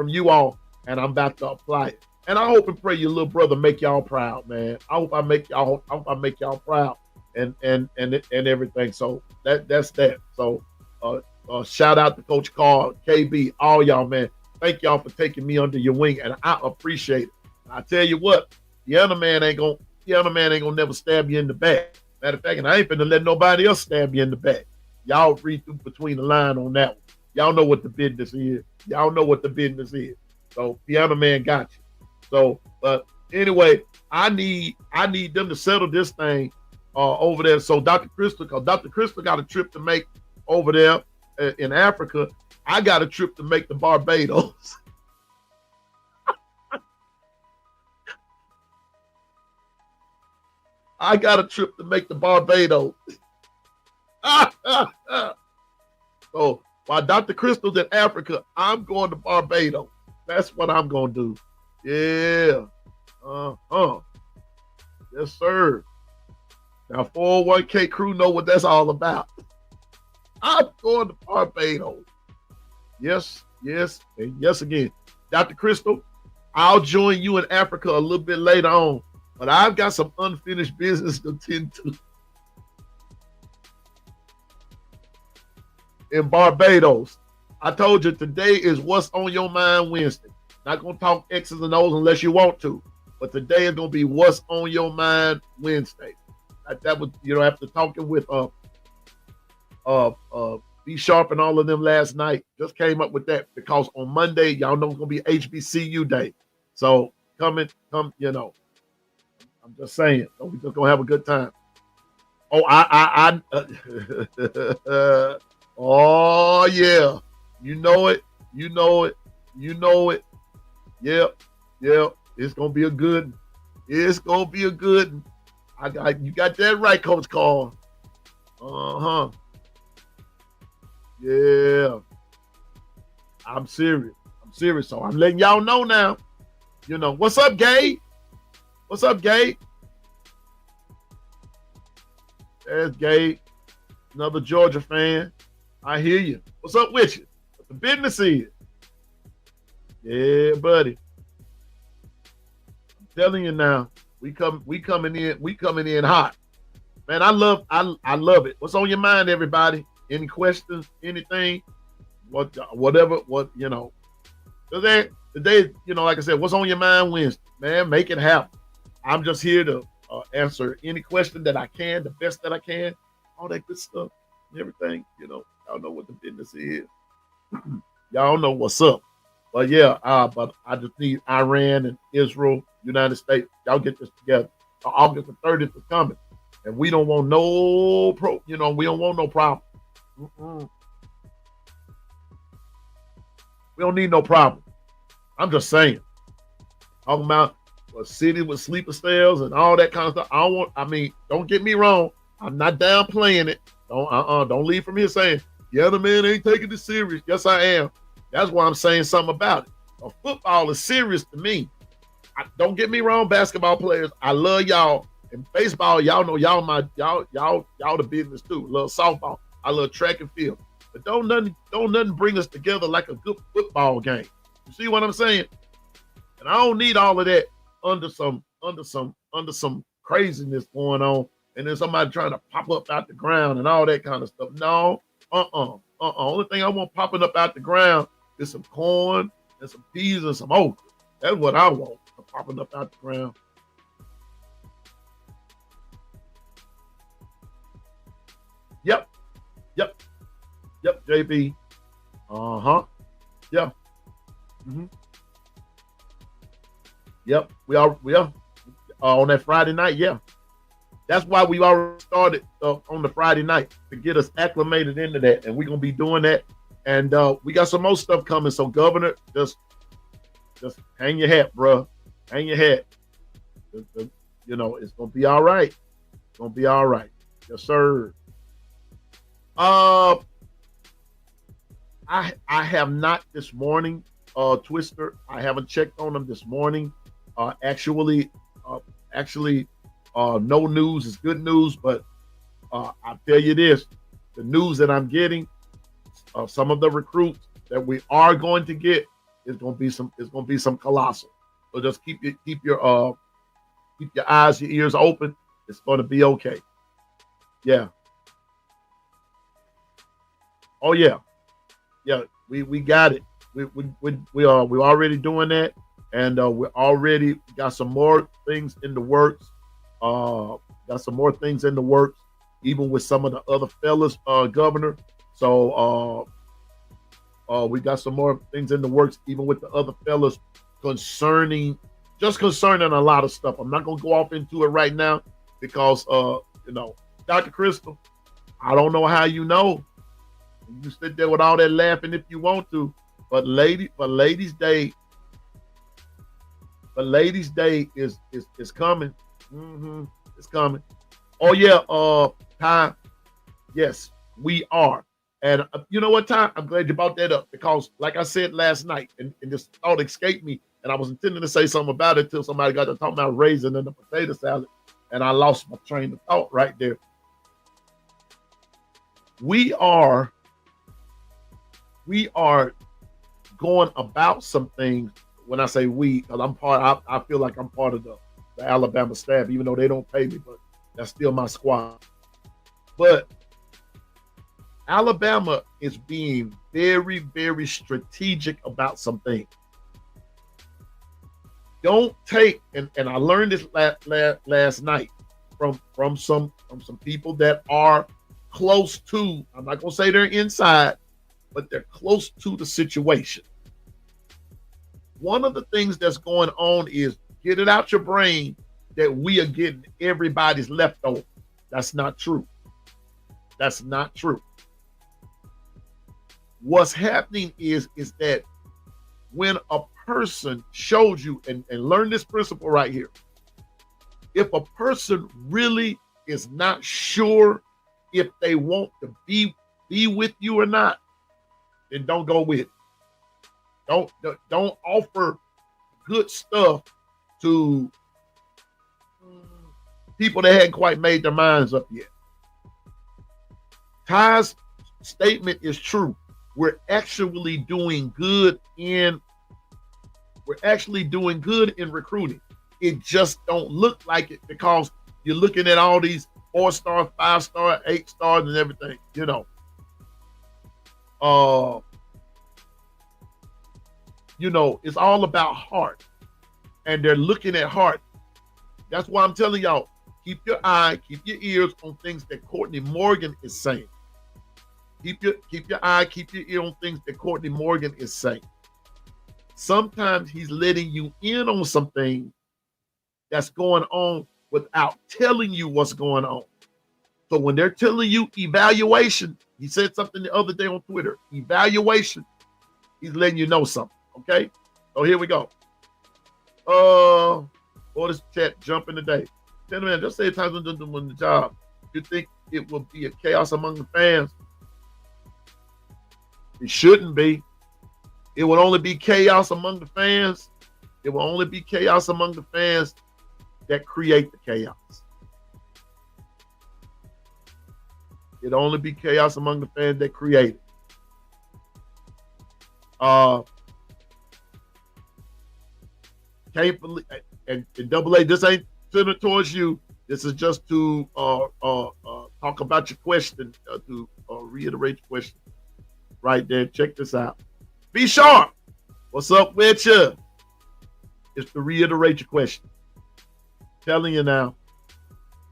you all, and I'm about to apply it. And I hope and pray your little brother make y'all proud, man. I hope I make y'all proud and everything. So that's that. So shout out to Coach Carl, KB, all y'all, man. Thank y'all for taking me under your wing, and I appreciate it. I tell you what, the other man ain't gonna never stab you in the back. Matter of fact, and I ain't finna let nobody else stab you in the back. Y'all read through between the line on that one. Y'all know what the business is. So Piano Man got you. So, but anyway, I need them to settle this thing over there. So Dr. Crystal got a trip to make over there in Africa. I got a trip to make to Barbados. I got a trip to make to Barbados. So while Dr. Crystal's in Africa, I'm going to Barbados. That's what I'm going to do. Yeah. Yes, sir. Now, 401k crew know what that's all about. I'm going to Barbados. Yes, yes, and yes again. Dr. Crystal, I'll join you in Africa a little bit later on, but I've got some unfinished business to tend to in Barbados. I told you today is What's on Your Mind Wednesday. Not going to talk X's and O's unless you want to, but today is going to be What's on Your Mind Wednesday. That was, after talking with B Sharp and all of them last night, just came up with that because on Monday, y'all know it's going to be HBCU day. So come, I'm just saying, so we just going to have a good time. Oh, oh yeah. You know it. Yep. It's going to be a good one. It's going to be a good one. You got that right, Coach Carl. Uh-huh. Yeah. I'm serious. So I'm letting y'all know now. What's up, Gabe? There's Gabe, another Georgia fan. I hear you. What's up with you? What the business is? Yeah, buddy. I'm telling you now, we coming in hot. Man, I love it. What's on your mind, everybody? Any questions? Anything? Whatever. Today, like I said, what's on your mind Wednesday? Man, make it happen. I'm just here to answer any question that I can, the best that I can, all that good stuff and everything. Y'all know what the business is. Y'all know what's up. But yeah, but I just need Iran and Israel, United States. Y'all get this together. August the 30th is coming, and we don't want no we don't want no problem. We don't need no problem. I'm just saying. Talking about a city with sleeper cells and all that kind of stuff. Don't get me wrong. I'm not downplaying it. Don't leave from here saying, yeah, the man ain't taking this serious. Yes, I am. That's why I'm saying something about it. Football is serious to me. Don't get me wrong, basketball players. I love y'all. And baseball, y'all know y'all the business too. Love softball. I love track and field. But don't nothing bring us together like a good football game. You see what I'm saying? And I don't need all of that under some craziness going on, and then somebody trying to pop up out the ground and all that kind of stuff. No, Only thing I want popping up out the ground is some corn and some peas and some okra. That's what I want popping up out the ground. Yep, JB. Yeah. Mm-hmm. Yep, we are on that Friday night. Yeah, that's why we already started on the Friday night to get us acclimated into that, and we're gonna be doing that. And we got some more stuff coming. So, Governor, just hang your hat, bro. Hang your hat. It's gonna be all right. It's gonna be all right. Yes, sir. I have not this morning, Twister. I haven't checked on them this morning. Actually, no news is good news, but I'll tell you this: the news that I'm getting, some of the recruits that we are going to get is going to be some colossal. So just keep your eyes, your ears open. It's going to be okay. Yeah. Oh yeah. We got it. We're already doing that, and we already got some more things in the works. Even with some of the other fellas, Governor. So we got some more things in the works, even with the other fellas, concerning a lot of stuff. I'm not gonna go off into it right now because Dr. Crystal, I don't know how you know. You sit there with all that laughing if you want to, but Ladies' Day is coming. Mm-hmm. It's coming. Oh yeah, Ty. Yes, we are. And you know what, Ty? I'm glad you brought that up because, like I said last night, and this thought escaped me, and I was intending to say something about it till somebody got to talk about raisin and the potato salad. and I lost my train of thought right there. We are going about some things. When I say we, because I feel like I'm part of the Alabama staff, even though they don't pay me, but that's still my squad. But Alabama is being very, very strategic about some things. Don't take, and I learned this last night from some people that are close to, I'm not gonna say they're inside, but they're close to the situation. One of the things that's going on is get it out your brain that we are getting everybody's leftover. That's not true. That's not true. What's happening is that when a person shows you, and learn this principle right here, if a person really is not sure if they want to be with you or not, then don't go with it. Don't offer good stuff to people that hadn't quite made their minds up yet. Ty's statement is true. We're actually doing good in recruiting. It just don't look like it because you're looking at all these 4-star, 5-star, 8 stars and everything, you know. It's all about heart. And they're looking at heart. That's why I'm telling y'all, keep your ears on things that Courtney Morgan is saying. Keep your ear on things that Courtney Morgan is saying. Sometimes he's letting you in on something that's going on without telling you what's going on. So when they're telling you evaluation, he said something the other day on Twitter, evaluation, he's letting you know something, okay? So here we go. This chat jumping today. Gentlemen, just say times when doing the job. You think it will be a chaos among the fans? It shouldn't be. It will only be chaos among the fans. It will only be chaos among the fans that create the chaos. It'll only be chaos among the fans that create it. Can't believe, and Double A, this ain't centered towards you. This is just to talk about your question, to reiterate your question. Right there, check this out. Be sharp. What's up with you? It's to reiterate your question. Telling you now,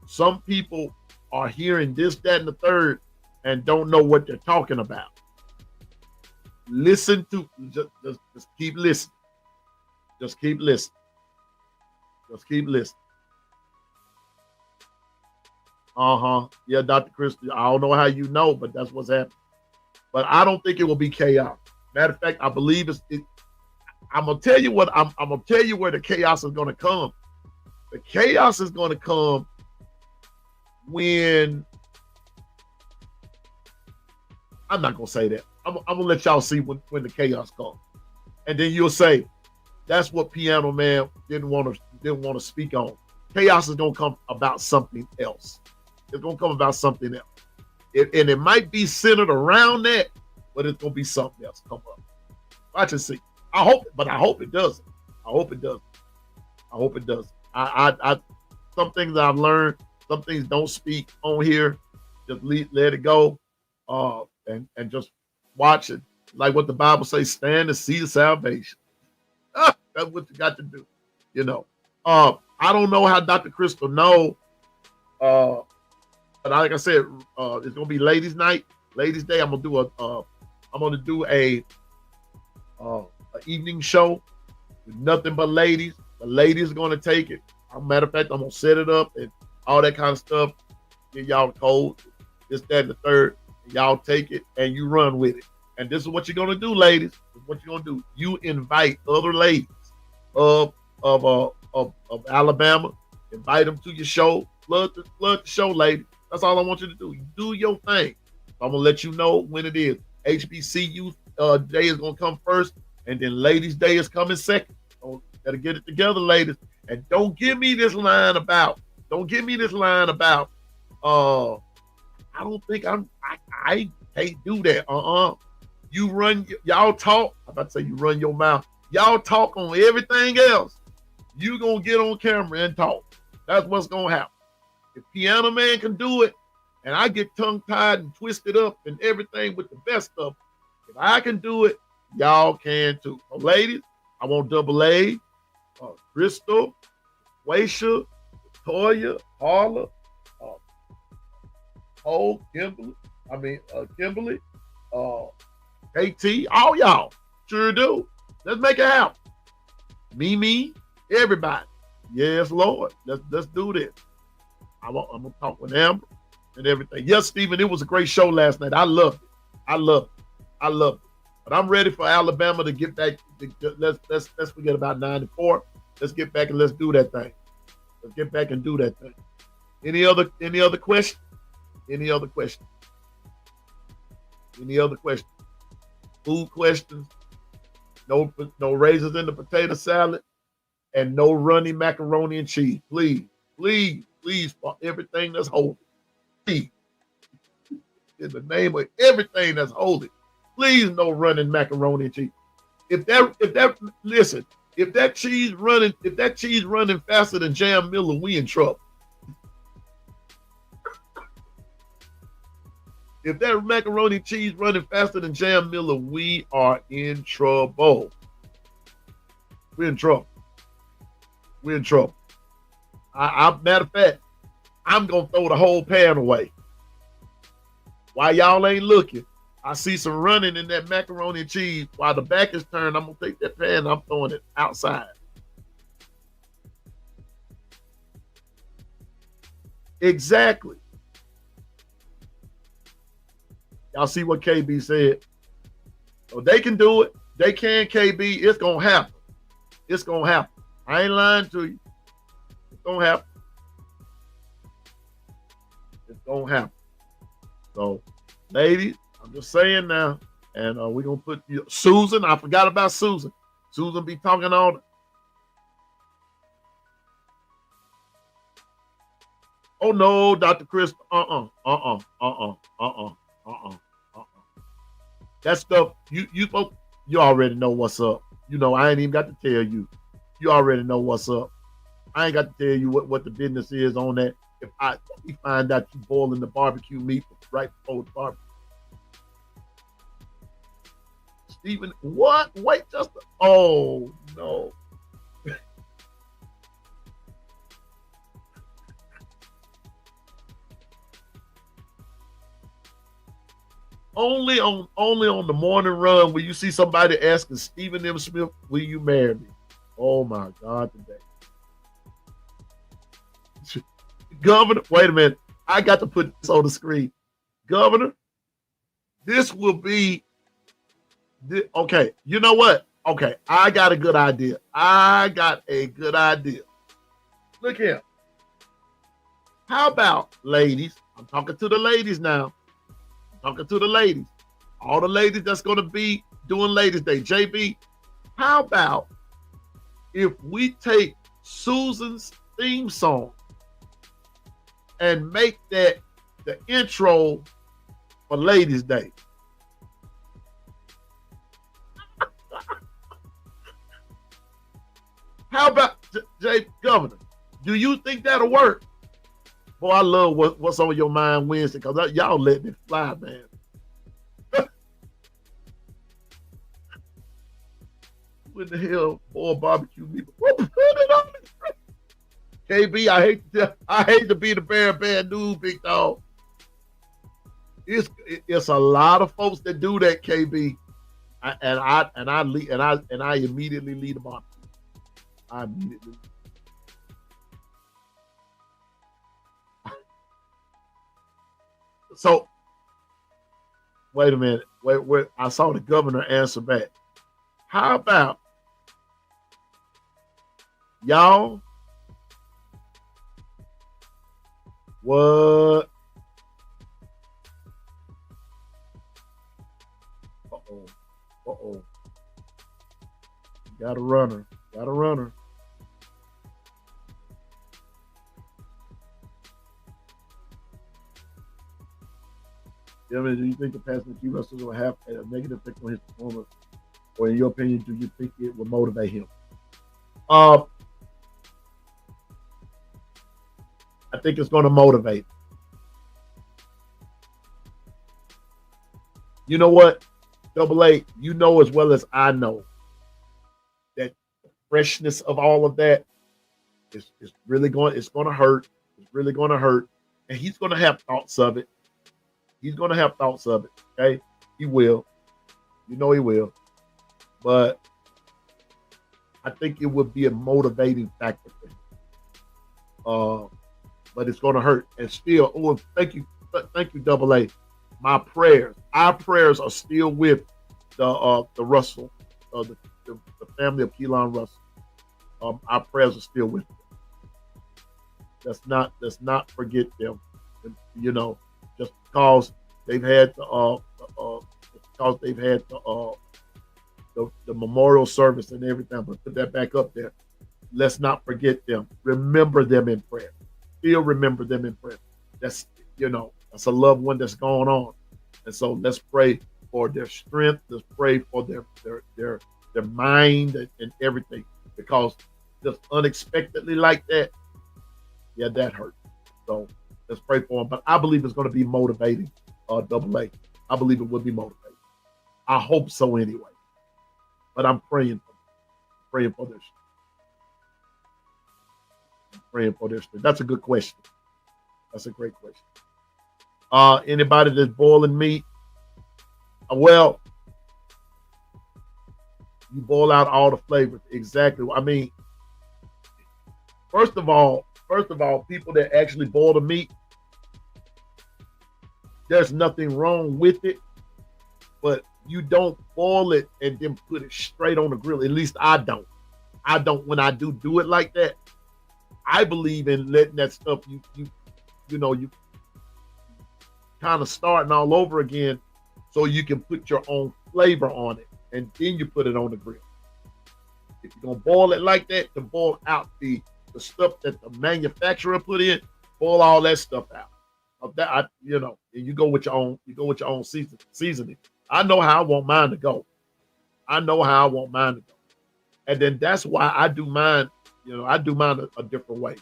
some people are hearing this, that, and the third and don't know what they're talking about. Listen to, just keep listening. Just keep listening. Just keep listening. Yeah, Dr. Christie, I don't know how you know, but that's what's happening. But I don't think it will be chaos. Matter of fact, I believe I'm gonna tell you what I'm gonna tell you where the chaos is gonna come. The chaos is gonna come when I'm not gonna say that. I'm gonna let y'all see when the chaos comes, and then you'll say that's what Piano Man didn't want to speak on. Chaos is gonna come about something else. It's gonna come about something else. And it might be centered around that, but it's gonna be something else come up. Watch and see. I hope it doesn't. I hope it doesn't. I hope it doesn't. I some things I've learned, some things don't speak on here. Just let it go, and just watch it. Like what the Bible says, stand and see the salvation. That's what you got to do. I don't know how Dr. Crystal know. But like I said, it's gonna be ladies' night, ladies' day. I'm gonna do a evening show with nothing but ladies. The ladies are gonna take it. As a matter of fact, I'm gonna set it up and all that kind of stuff. Give y'all the code, this, that, and the third. And y'all take it and you run with it. And this is what you're gonna do, ladies. This is what you're gonna do. You invite other ladies of Alabama. Invite them to your show. Flood the show, ladies. That's all I want you to do. You do your thing. I'm gonna let you know when it is. HBCU day is gonna come first, and then Ladies' Day is coming second. So gotta get it together, ladies. And don't give me this line about Don't give me this line about I don't think I can't do that. You run, y'all talk. I'm about to say you run your mouth. Y'all talk on everything else. You gonna get on camera and talk. That's what's gonna happen. If Piano Man can do it, and I get tongue-tied and twisted up and everything with the best of them, if I can do it, y'all can too. So ladies, I want Double A, Crystal, Waisha, Toya, Harla, Kimberly, KT, all y'all. Sure do. Let's make it happen. Mimi, everybody. Yes, Lord. Let's do this. I'm gonna talk with Amber and everything. Yes, Stephen, it was a great show last night. I loved it. I loved it. But I'm ready for Alabama to get back. Let's forget about 94. Let's get back and let's do that thing. Let's get back and do that thing. Any other question? Any other question? Any other question? Food questions? No raisins in the potato salad, and no runny macaroni and cheese. Please, for everything that's holy. Please, in the name of everything that's holy, please no running macaroni and cheese. If that cheese running faster than Jam Miller, we in trouble. If that macaroni and cheese running faster than Jam Miller, we are in trouble. We're in trouble. Matter of fact, I'm gonna throw the whole pan away. While y'all ain't looking, I see some running in that macaroni and cheese. While the back is turned, I'm gonna take that pan and I'm throwing it outside. Exactly. Y'all see what KB said? So they can do it. They can, KB. It's gonna happen. It's gonna happen. I ain't lying to you. It's gonna happen. It's gonna happen. So, ladies, I'm just saying now, and we're gonna put Susan. I forgot about Susan. Susan be talking on. Oh no, Dr. Chris. That stuff you already know what's up. You know, I ain't even got to tell you. You already know what's up. I ain't got to tell you what the business is on that. If we find out you boiling the barbecue meat right before the barbecue. Stephen, what? Wait just oh no. Only on the morning run will you see somebody asking Stephen M. Smith, will you marry me? Oh my God, today. Governor, wait a minute. I got to put this on the screen. Governor, this will be, okay, you know what? Okay, I got a good idea. Look here. How about, ladies, I'm talking to the ladies now. All the ladies that's going to be doing Ladies' Day. JB, how about if we take Susan's theme song and make that the intro for Ladies' Day? How about, Governor, do you think that'll work? Boy, I love what's on your mind Wednesday, because y'all letting it fly, man. What the hell, boy, barbecue meat? Put it on me. KB, I hate to be the bearer of bad news, big dog. It's a lot of folks that do that, KB, and I immediately lead them on. I immediately. So, wait a minute. Wait, I saw the governor answer back. How about y'all? What? Uh-oh. Got a runner. I mean, do you think the passing the key wrestlers will have a negative effect on his performance? Or in your opinion, do you think it will motivate him? I think it's going to motivate. You know what, Double A, you know as well as I know that the freshness of all of that is really going. It's going to hurt. It's really going to hurt, and he's going to have thoughts of it. He's going to have thoughts of it. Okay, he will. You know he will. But I think it would be a motivating factor for him. But it's going to hurt. And still, thank you, Double A. My prayers, our prayers are still with the Russell, the family of Keelan Russell. Our prayers are still with them. Let's not forget them. You know, just because they've had the memorial service and everything, but put that back up there. Let's not forget them. Remember them in prayer. Still remember them in prayer. That's a loved one that's going on. And so let's pray for their strength. Let's pray for their mind and everything. Because just unexpectedly like that, yeah, that hurt. So let's pray for them. But I believe it's going to be motivating, Double A. I believe it will be motivating. I hope so anyway. But I'm praying for them. Praying for their strength. Praying for their strength. That's a good question. That's a great question. Anybody that's boiling meat? Well, you boil out all the flavors. Exactly. I mean, first of all, people that actually boil the meat, there's nothing wrong with it, but you don't boil it and then put it straight on the grill. At least I don't. When I do it like that. I believe in letting that stuff you kind of starting all over again so you can put your own flavor on it and then you put it on the grill. If you're gonna boil it like that, to boil out the stuff that the manufacturer put in, boil all that stuff out. Of that, and you go with your own seasoning. I know how I want mine to go. And then that's why I do mine. I do mine a different way.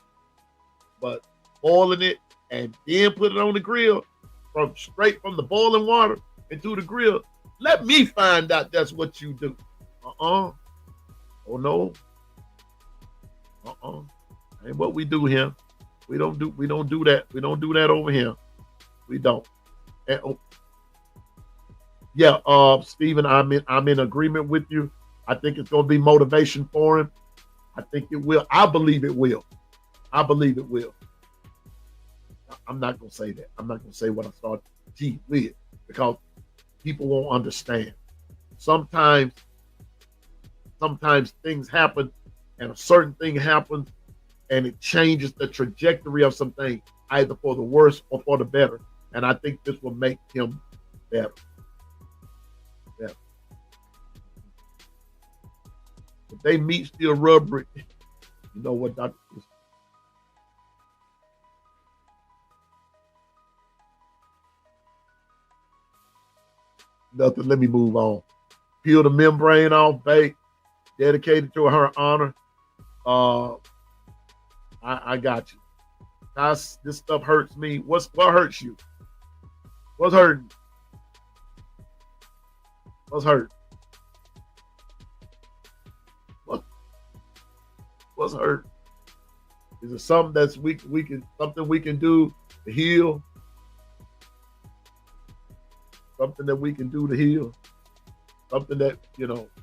But boiling it and then put it on the grill straight from the boiling water into the grill. Let me find out that's what you do. Oh no. Ain't what we do here. We don't do that. We don't do that over here. We don't. And, Stephen, I'm in agreement with you. I think it's gonna be motivation for him. I think it will. I believe it will. I'm not going to say that. I'm not going to say what I started with because people won't understand. Sometimes things happen and a certain thing happens and it changes the trajectory of something either for the worse or for the better. And I think this will make him better. If they meet still rubbery, you know what, Dr. Nothing. Let me move on. Peel the membrane off, bake, dedicated to her honor. I got you. Guys, this stuff hurts me. What hurts you? What's hurting? What's hurt? What's hurt? Is it something that's we can do to heal? Something that we can do to heal? Something that,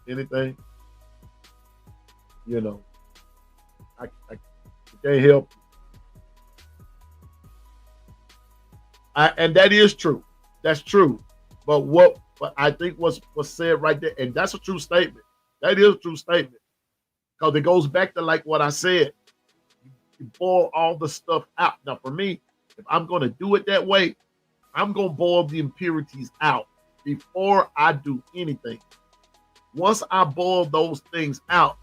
anything? I can't help. And that is true. That's true. But I think what's said right there, and that's a true statement. That is a true statement. Because it goes back to like what I said. You boil all the stuff out. Now, for me, if I'm going to do it that way, I'm going to boil the impurities out before I do anything. Once I boil those things out,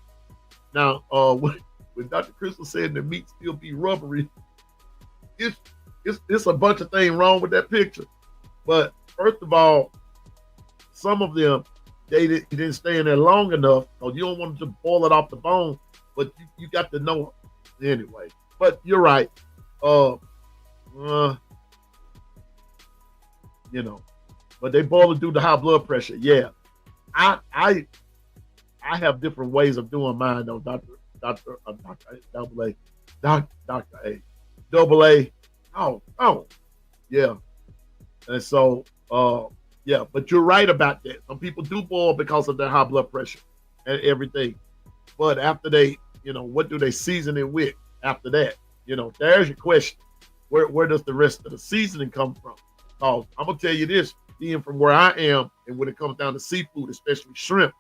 now, when Dr. Crystal said the meat still be rubbery, it's a bunch of things wrong with that picture. But first of all, some of them didn't stay in there long enough, so you don't want to just boil it off the bone, but you got to know it anyway. But you're right. Uh, you know, but they boil it due to high blood pressure. Yeah, I have different ways of doing mine though, Doctor Double A, Doctor A, Double A. Oh, yeah, and so yeah, but you're right about that. Some people do boil because of their high blood pressure and everything. But after they, what do they season it with after that? There's your question. Where does the rest of the seasoning come from? Because I'm going to tell you this, being from where I am, and when it comes down to seafood, especially shrimp,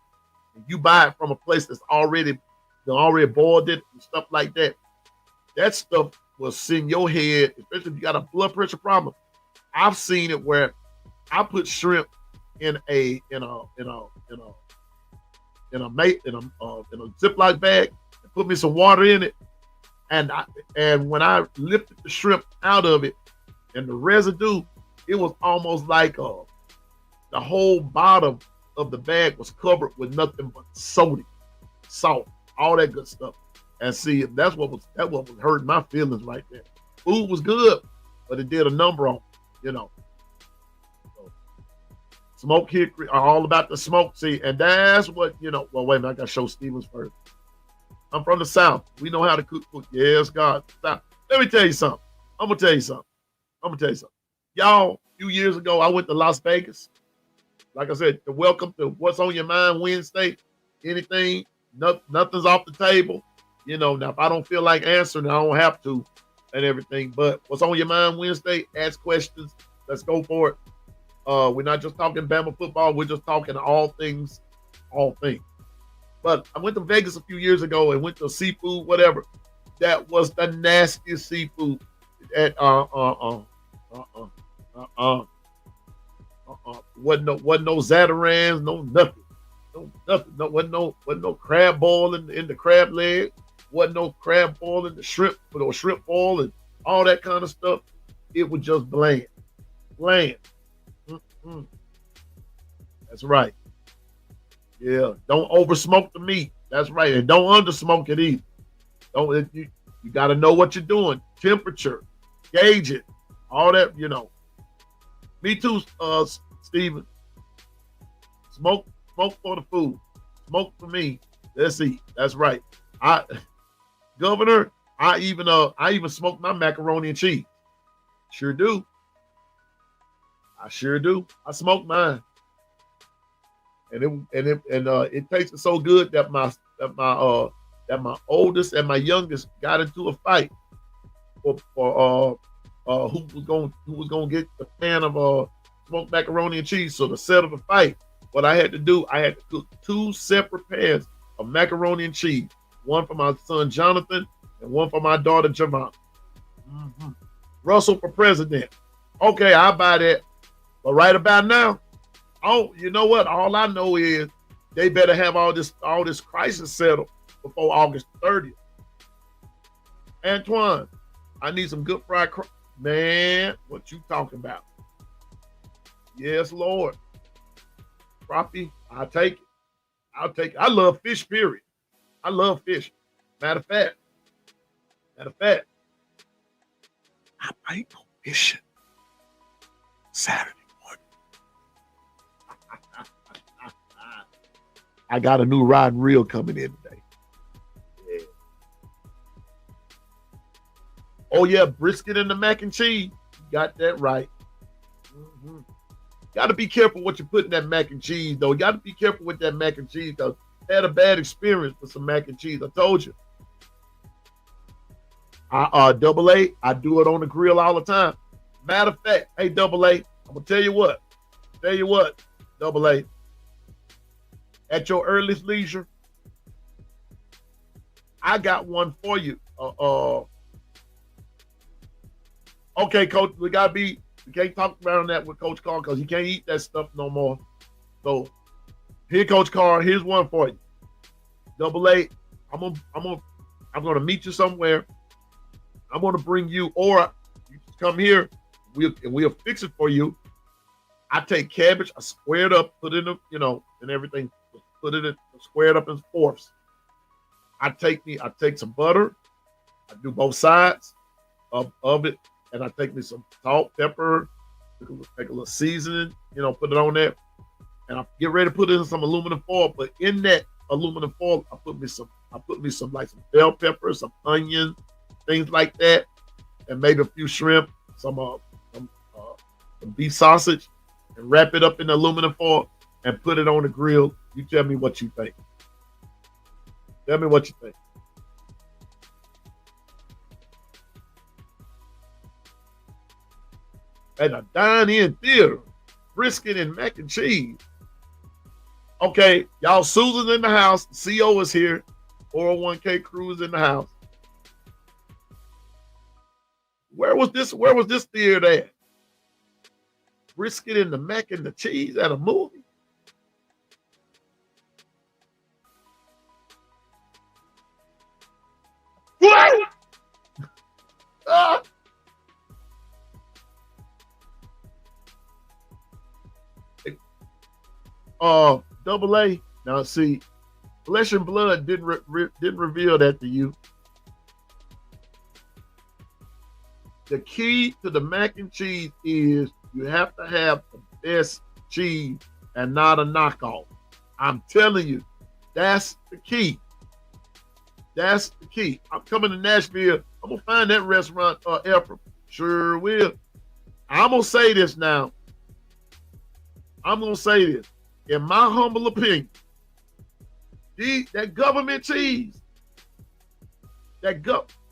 and you buy it from a place that's already boiled it and stuff like that, that stuff will send your head, especially if you got a blood pressure problem. I've seen it where I put shrimp in a Ziploc bag and put me some water in it, and when I lifted the shrimp out of it and the residue, it was almost like the whole bottom of the bag was covered with nothing but sodium, salt, all that good stuff. And see, that what was hurting my feelings right there. Food was good, but it did a number on me, So, smoked hickory are all about the smoke. See, and that's what, well, wait a minute, I got to show Stevens first. I'm from the South. We know how to cook food. Yes, God. Let me tell you something. I'm going to tell you something. Y'all, a few years ago, I went to Las Vegas. Like I said, the welcome to What's on Your Mind Wednesday. Anything, nothing's off the table. Now if I don't feel like answering, I don't have to and everything. But What's on Your Mind Wednesday, ask questions. Let's go for it. We're not just talking Bama football. We're just talking all things. But I went to Vegas a few years ago and went to seafood, whatever. That was the nastiest seafood. Wasn't no Zatarans, no nothing. No, wasn't no crab boil in the crab leg. Wasn't no crab boil in the shrimp, or shrimp boil and all that kind of stuff. It was just bland. That's right. Yeah, don't over smoke the meat. That's right, and don't under smoke it either. You got to know what you're doing. Temperature, gauge it, all that. Me too, Steven. Smoke for the food. Smoke for me. Let's eat. That's right. Governor, I even smoke my macaroni and cheese. Sure do. I sure do. I smoke mine. And it tasted so good that my oldest and my youngest got into a fight for who was gonna get the pan of smoked macaroni and cheese. So to settle the fight, what I had to do, I had to cook 2 separate pans of macaroni and cheese, one for my son Jonathan and one for my daughter Javon. Mm-hmm. Russell for president. Okay, I'll buy that. But right about now, you know what? All I know is they better have all this crisis settled before August 30th. Antoine, I need some good fried man, what you talking about? Yes, Lord. Crappie, I'll take it. I love fish, period. I love fish. Matter of fact, I might go fishing Saturday morning. I got a new rod and reel coming in today. Yeah. Oh yeah, brisket and the mac and cheese. You got that right. Mm-hmm. Got to be careful what you put in that mac and cheese, though. You got to be careful with that mac and cheese, though. I had a bad experience with some mac and cheese. I told you. Double A, I do it on the grill all the time. Matter of fact, hey, Double A, I'm going to tell you what, Double A, at your earliest leisure, I got one for you. Okay, Coach, we can't talk about that with Coach Carr because he can't eat that stuff no more. So here, Coach Carr, here's one for you. Double A, I'm gonna meet you somewhere. I'm gonna bring you, or you come here. We'll fix it for you. I take cabbage, I square it up, put it in, and everything, put it in, square it up in fourths. I take some butter, I do both sides of it, and I take me some salt, pepper, take a little seasoning, put it on there, and I get ready to put it in some aluminum foil. But in that aluminum foil, I put me some like some bell peppers, some onions, things like that, and maybe a few shrimp, some beef sausage, and wrap it up in the aluminum foil and put it on the grill. You tell me what you think. Tell me what you think. At a dine-in theater, brisket and mac and cheese. Okay, y'all, Susan's in the house. CO is here. 401k crew is in the house. Where was this theater at? Brisket and the mac and the cheese at a movie? What? Double A. Now see, Flesh and Blood didn't reveal that to you. The key to the mac and cheese is you have to have the best cheese and not a knockoff. I'm telling you, that's the key. That's the key. I'm coming to Nashville. I'm gonna find that restaurant, Ephraim. Sure will. I'm gonna say this now. I'm gonna say this. In my humble opinion, that government cheese, that government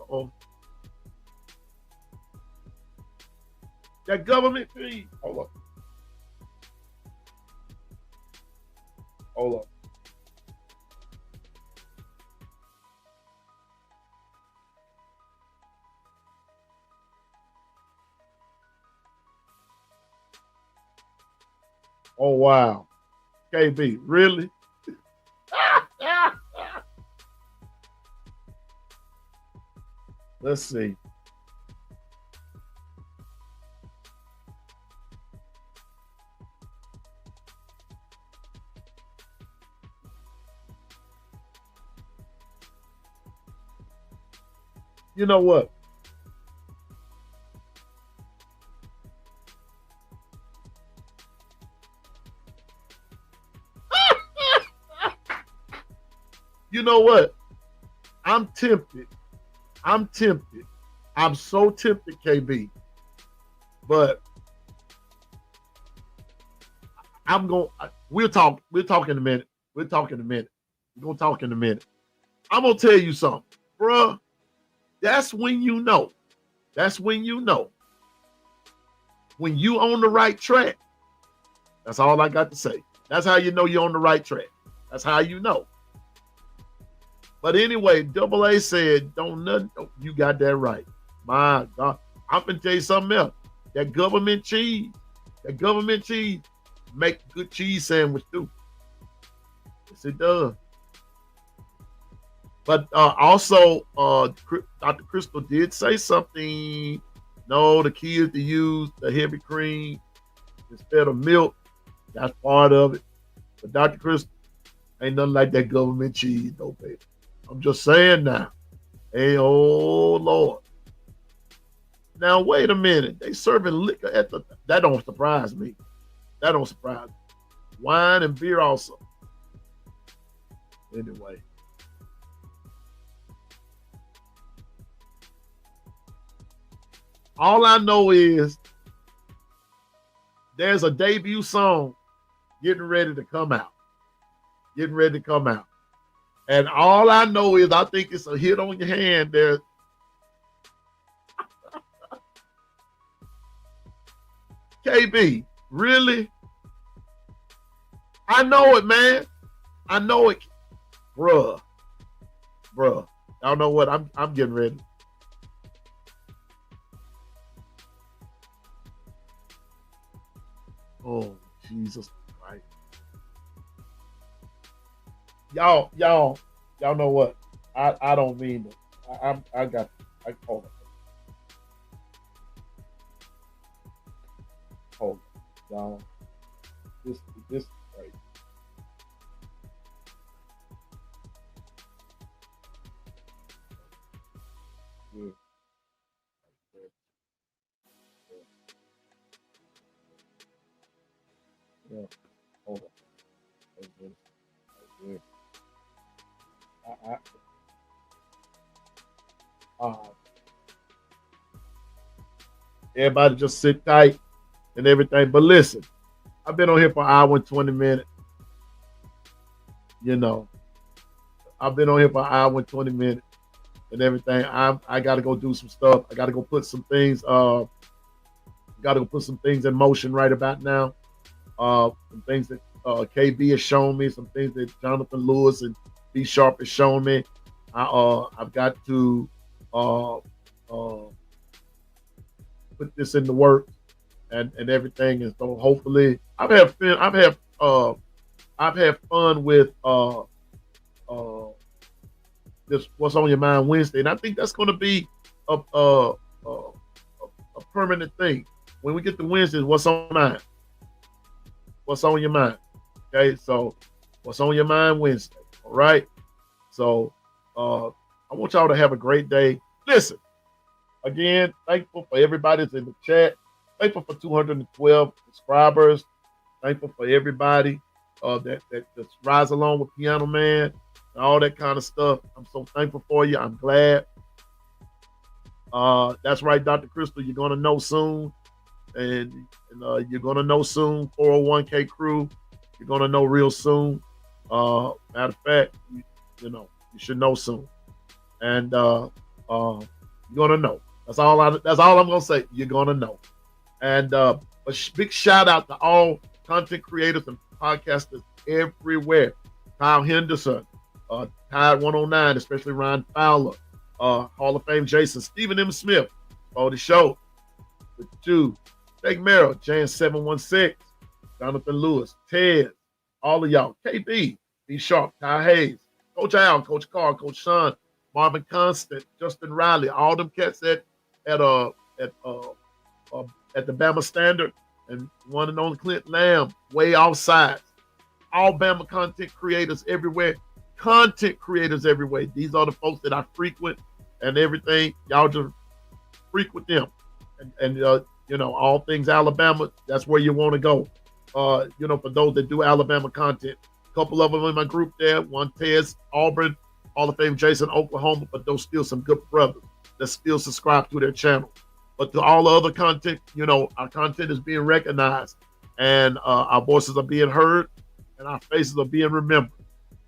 cheese. Hold up. Oh wow. KB, really? Let's see. You know what? You know what? I'm tempted. I'm so tempted, KB. But we'll talk in a minute. We're going to talk in a minute. I'm going to tell you something. Bruh, that's when you know. When you on the right track. That's all I got to say. That's how you know you're on the right track. That's how you know. But anyway, Double A said, you got that right. My God. I'm going to tell you something else. That government cheese make a good cheese sandwich too. Yes, it does. But also, Dr. Crystal did say something. No, the key is to use the heavy cream instead of milk. That's part of it. But Dr. Crystal, ain't nothing like that government cheese, though, baby. I'm just saying now. Hey, oh, Lord. Now, wait a minute. They serving liquor that don't surprise me. That don't surprise me. Wine and beer also. Anyway. All I know is there's a debut song getting ready to come out. And all I know is I think it's a hit on your hand there. KB, really? I know it, man. I know it. Bruh. Y'all know what? I'm getting ready. Oh, Jesus Christ. Y'all know what? I don't mean it. I hold it. Hold it, y'all. this right. Yeah. Yeah. Hold on. Right there. Right there. Uh, everybody just sit tight and everything. But listen, I've been on here for an hour and 20 minutes. You know, I've been on here for an hour and 20 minutes and everything. I got to go do some stuff. I got to go put some things. Got to go put some things in motion right about now. Some things that KB has shown me, some things that Jonathan Lewis and B Sharp has shown me. I've got to put this into work and everything, and so hopefully I've had fun with this What's on Your Mind Wednesday, and I think that's going to be a permanent thing. When we get to Wednesdays, what's on your mind? What's on your mind? Okay, so what's on your mind Wednesday? All right. So I want y'all to have a great day. Listen, again, thankful for everybody that's in the chat. Thankful for 212 subscribers. Thankful for everybody that's rise along with Piano Man and all that kind of stuff. I'm so thankful for you. I'm glad. That's right, Dr. Crystal. You're gonna know soon, and you're gonna know soon. 401k crew, you're gonna know real soon. Matter of fact, you should know soon, and you're gonna know. That's all I'm gonna say. You're gonna know. And a big shout out to all content creators and podcasters everywhere. Kyle Henderson, Tide 109, especially Ryan Fowler, Hall of Fame Jason, Stephen M. Smith, for the show. With you, Jake Merrill, Jan 716, Jonathan Lewis, Ted, all of y'all, KB, B Sharp, Ty Hayes, Coach Al, Coach Carr, Coach Sean, Marvin Constant, Justin Riley, all them cats at the Bama Standard, and one and only Clint Lamb, way outside. All Bama content creators everywhere. Content creators everywhere. These are the folks that I frequent and everything. Y'all just frequent them. And all things Alabama, that's where you want to go. For those that do Alabama content. A couple of them in my group there. One Tez, Auburn, Hall of Fame Jason, Oklahoma, but those still some good brothers that still subscribe to their channel. But to all the other content, our content is being recognized, and our voices are being heard, and our faces are being remembered.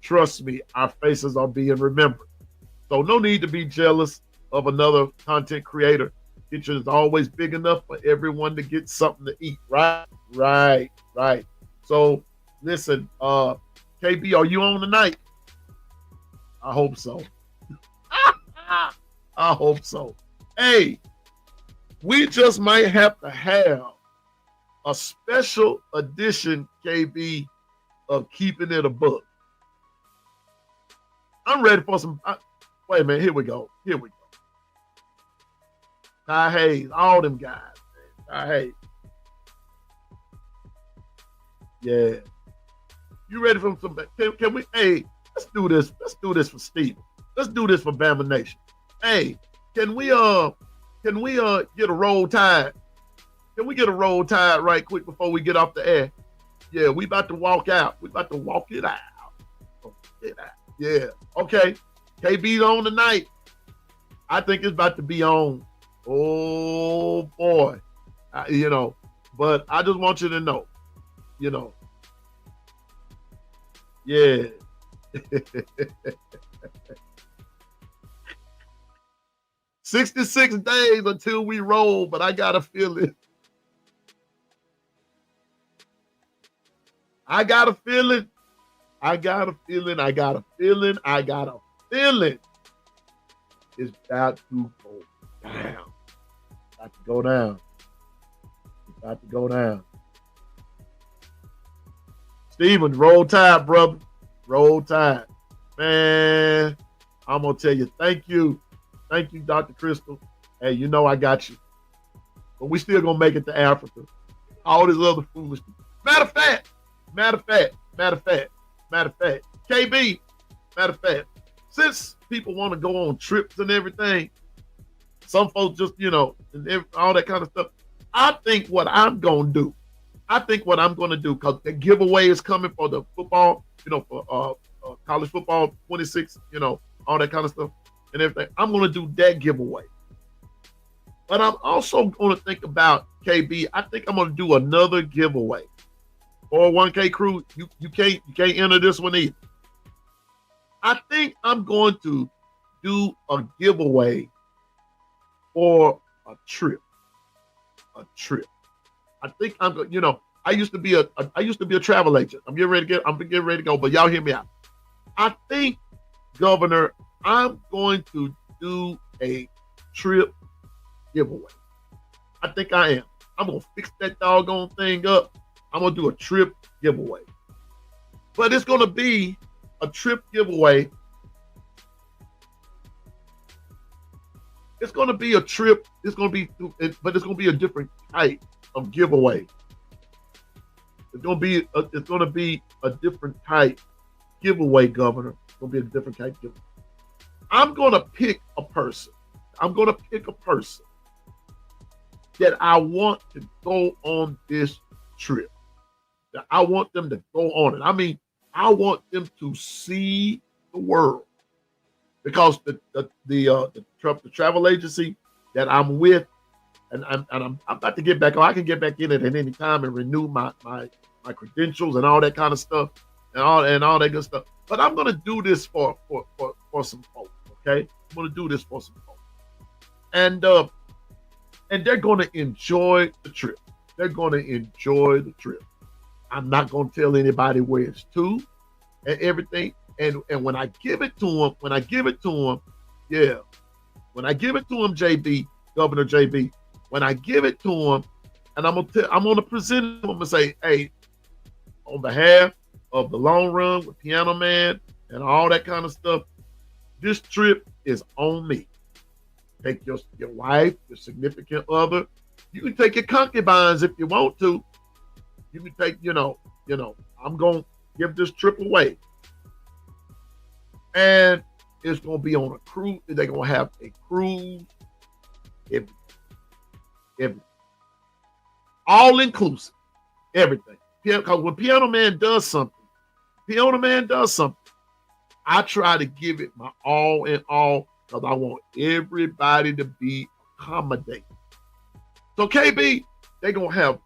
Trust me, our faces are being remembered. So no need to be jealous of another content creator. Kitchen is always big enough for everyone to get something to eat, right? Right. So listen, KB, are you on tonight? I hope so. I hope so. Hey, we just might have to have a special edition, KB, of Keeping It a Book. I'm ready for some. Wait a minute. Here we go. Ty Hayes, all them guys. Man. Ty Hayes. Yeah. You ready for some? Can we? Hey, let's do this. Let's do this for Steven. Let's do this for Bama Nation. Hey, can we get a roll tide? Can we get a roll tide right quick before we get off the air? Yeah, we about to walk out. We about to walk it out. Yeah. Okay. KB's on tonight. I think it's about to be on. Oh boy. But I just want you to know. Yeah. 66 days until we roll, but I got a feeling. I got a feeling. It's about to go down. It's about to go down. Steven, roll tide, brother. Roll tide. Man, I'm going to tell you, thank you. Thank you, Dr. Crystal. Hey, I got you. But we still going to make it to Africa. All this other foolishness. Matter of fact, Matter of fact, KB, matter of fact, since people want to go on trips and everything, some folks just, and all that kind of stuff. I think what I'm going to do, because the giveaway is coming for the football, for college football 26, all that kind of stuff and everything. I'm going to do that giveaway. But I'm also going to think about KB. I think I'm going to do another giveaway. 401k crew, you can't enter this one either. I think I'm going to do a giveaway for a trip. I think I'm going. I used to be a travel agent. I'm getting ready to go. But y'all hear me out. I think, Governor, I'm going to do a trip giveaway. I think I am. I'm gonna fix that doggone thing up. I'm gonna do a trip giveaway. But it's gonna be a trip giveaway. It's gonna be a trip. But it's gonna be a different type of giveaway. It's gonna be a different type giveaway, Governor. It's gonna be a different type giveaway. I'm gonna pick a person. That I want to go on this trip. That I want them to go on it. I mean, I want them to see the world, because the travel agency that I'm with, and I'm about to get back on. I can get back in it at any time and renew my credentials and all that kind of stuff and all that good stuff. But I'm gonna do this for some folks. Okay, I'm gonna do this for some folks, and they're gonna enjoy the trip. I'm not gonna tell anybody where it's to and everything. And when I give it to them, JB, Governor JB, when I give it to them, and I'm gonna present them and say, hey, on behalf of the Long Run with Piano Man and all that kind of stuff, this trip is on me. Take your wife, your significant other. You can take your concubines if you want to. You can take, I'm going to give this trip away. And it's going to be on a cruise. They're going to have a cruise. Everything. All inclusive. Everything. Because when Piano Man does something, I try to give it my all in all, because I want everybody to be accommodated. So KB, they're going to have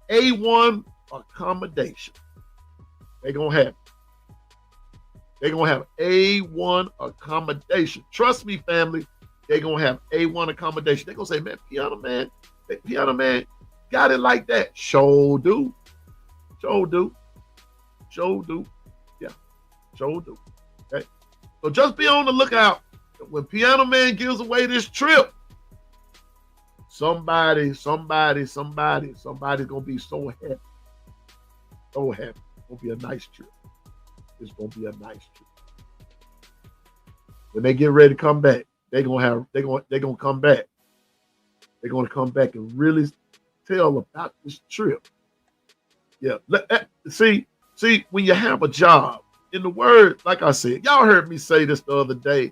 A1 accommodation. They're going to have A1 accommodation. Trust me, family, they're going to have A1 accommodation. They're going to say, man, Piano Man got it like that. Sure do. Yeah, sure do. Okay. So just be on the lookout. When Piano Man gives away this trip, somebody's gonna be so happy. So happy. It's gonna be a nice trip. When they get ready to come back, they're gonna come back. They're gonna come back and really tell about this trip. Yeah. See, when you have a job, in the word, like I said, y'all heard me say this the other day.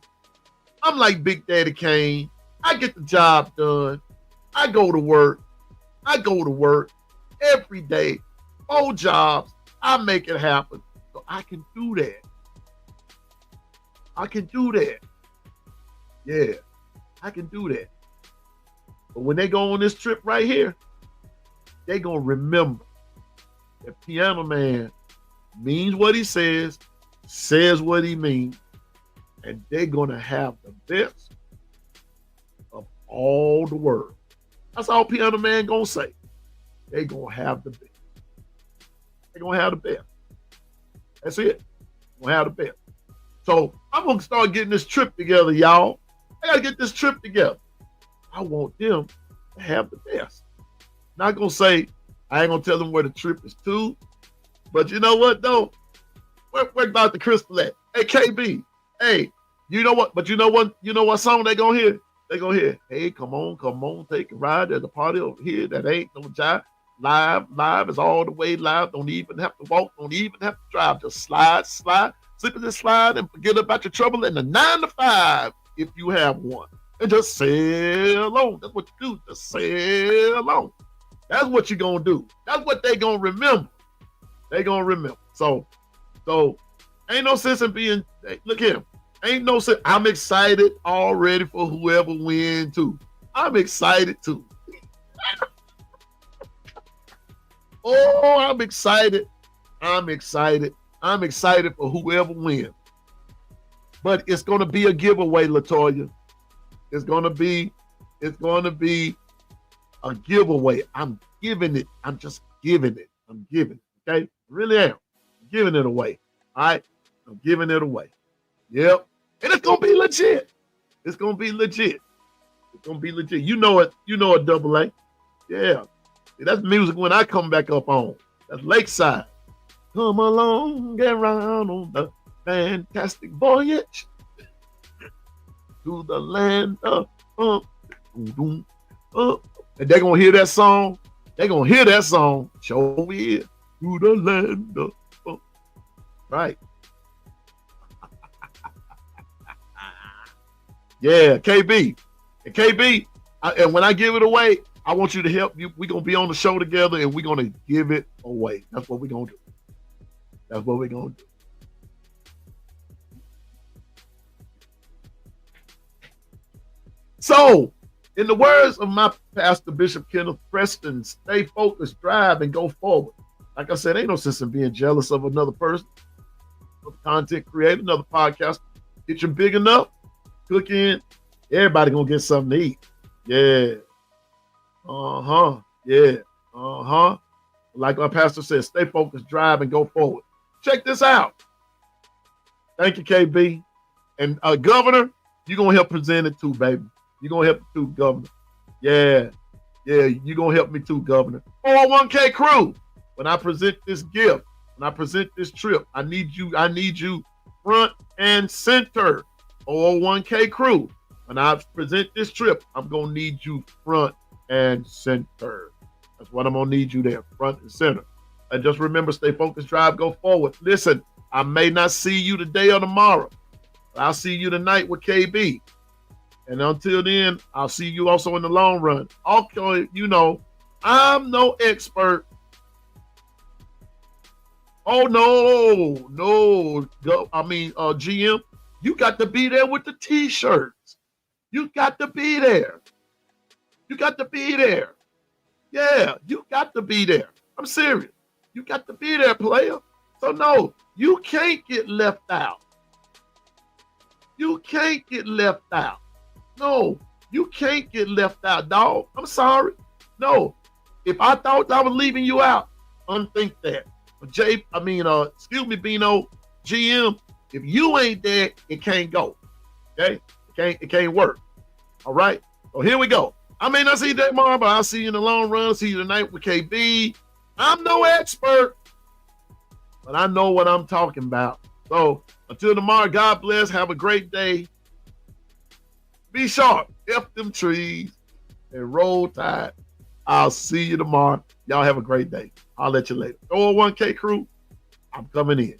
I'm like Big Daddy Kane. I get the job done. I go to work every day. 4 jobs. I make it happen. So I can do that. Yeah, I can do that. But when they go on this trip right here, they're going to remember that Piano Man means what he says what he means, and they're going to have the best of all the world. That's all Piano Man going to say. They're going to have the best. That's it. We're going to have the best. So I'm going to start getting this trip together, y'all. I got to get this trip together. I want them to have the best. Not going to say, I ain't going to tell them where the trip is to. But you know what, though? Where about the crystal at? Hey, KB. Hey, you know what? But you know what song they going to hear? They going to hear, hey, come on, take a ride. There's a party over here that ain't no jive. Live is all the way live. Don't even have to walk. Don't even have to drive. Just slide. Simply just slide and forget about your trouble in the 9 to 5 if you have one. And just sail on. That's what you do. Just sail on. That's what you're going to do. That's what they're going to remember. They're going to remember. So ain't no sense in being, look here. Ain't no sense. I'm excited already for whoever wins too. I'm excited too. Oh, I'm excited. I'm excited for whoever wins. But it's going to be a giveaway, Latoya. It's going to be a giveaway. I'm giving it. I'm just giving it. I'm giving it. Okay? Really am. I'm giving it away. All right? I'm giving it away. Yep. And it's going to be legit. It's going to be legit. It's going to be legit. You know it. You know it, Double A. Yeah. That's music when I come back up on. That's Lakeside. Come along, get round on the fantastic voyage to the land of and they're gonna hear that song. They're gonna hear that song. Show me it to the land of right. Yeah, KB. And KB, and when I give it away, I want you to help you. We're going to be on the show together and we're going to give it away. That's what we're going to do. That's what we're going to do. So, in the words of my pastor, Bishop Kenneth Preston, stay focused, drive, and go forward. Like I said, ain't no sense in being jealous of another person, another content creator, another podcast. Get you big enough, cook in, everybody going to get something to eat. Yeah. Yeah. Like our pastor said, stay focused, drive, and go forward. Check this out. Thank you, KB. And Governor, you're going to help present it too, baby. You're going to help me too, Governor. Yeah, you're going to help me too, Governor. 401k crew, when I present this gift, when I present this trip, I need you front and center. 401k crew, when I present this trip, I'm going to need you front and center. That's what I'm going to need you there, front and center. And just remember, stay focused, drive, go forward. Listen, I may not see you today or tomorrow, but I'll see you tonight with KB. And until then, I'll see you also in the long run. Okay, you know, I'm no expert. Oh, no. GM, you got to be there with the T-shirts. You got to be there. You got to be there. Yeah, you got to be there. I'm serious. You got to be there, player. So, no, you can't get left out. You can't get left out. No, you can't get left out, dog. I'm sorry. No, if I thought I was leaving you out, unthink that. But Bino, GM, if you ain't there, it can't go. Okay? It can't work. All right? So here we go. I may not see you tomorrow, but I'll see you in the long run. See you tonight with KB. I'm no expert, but I know what I'm talking about. So until tomorrow, God bless. Have a great day. Be sharp. F them trees and roll tide. I'll see you tomorrow. Y'all have a great day. I'll let you later. 401k crew, I'm coming in.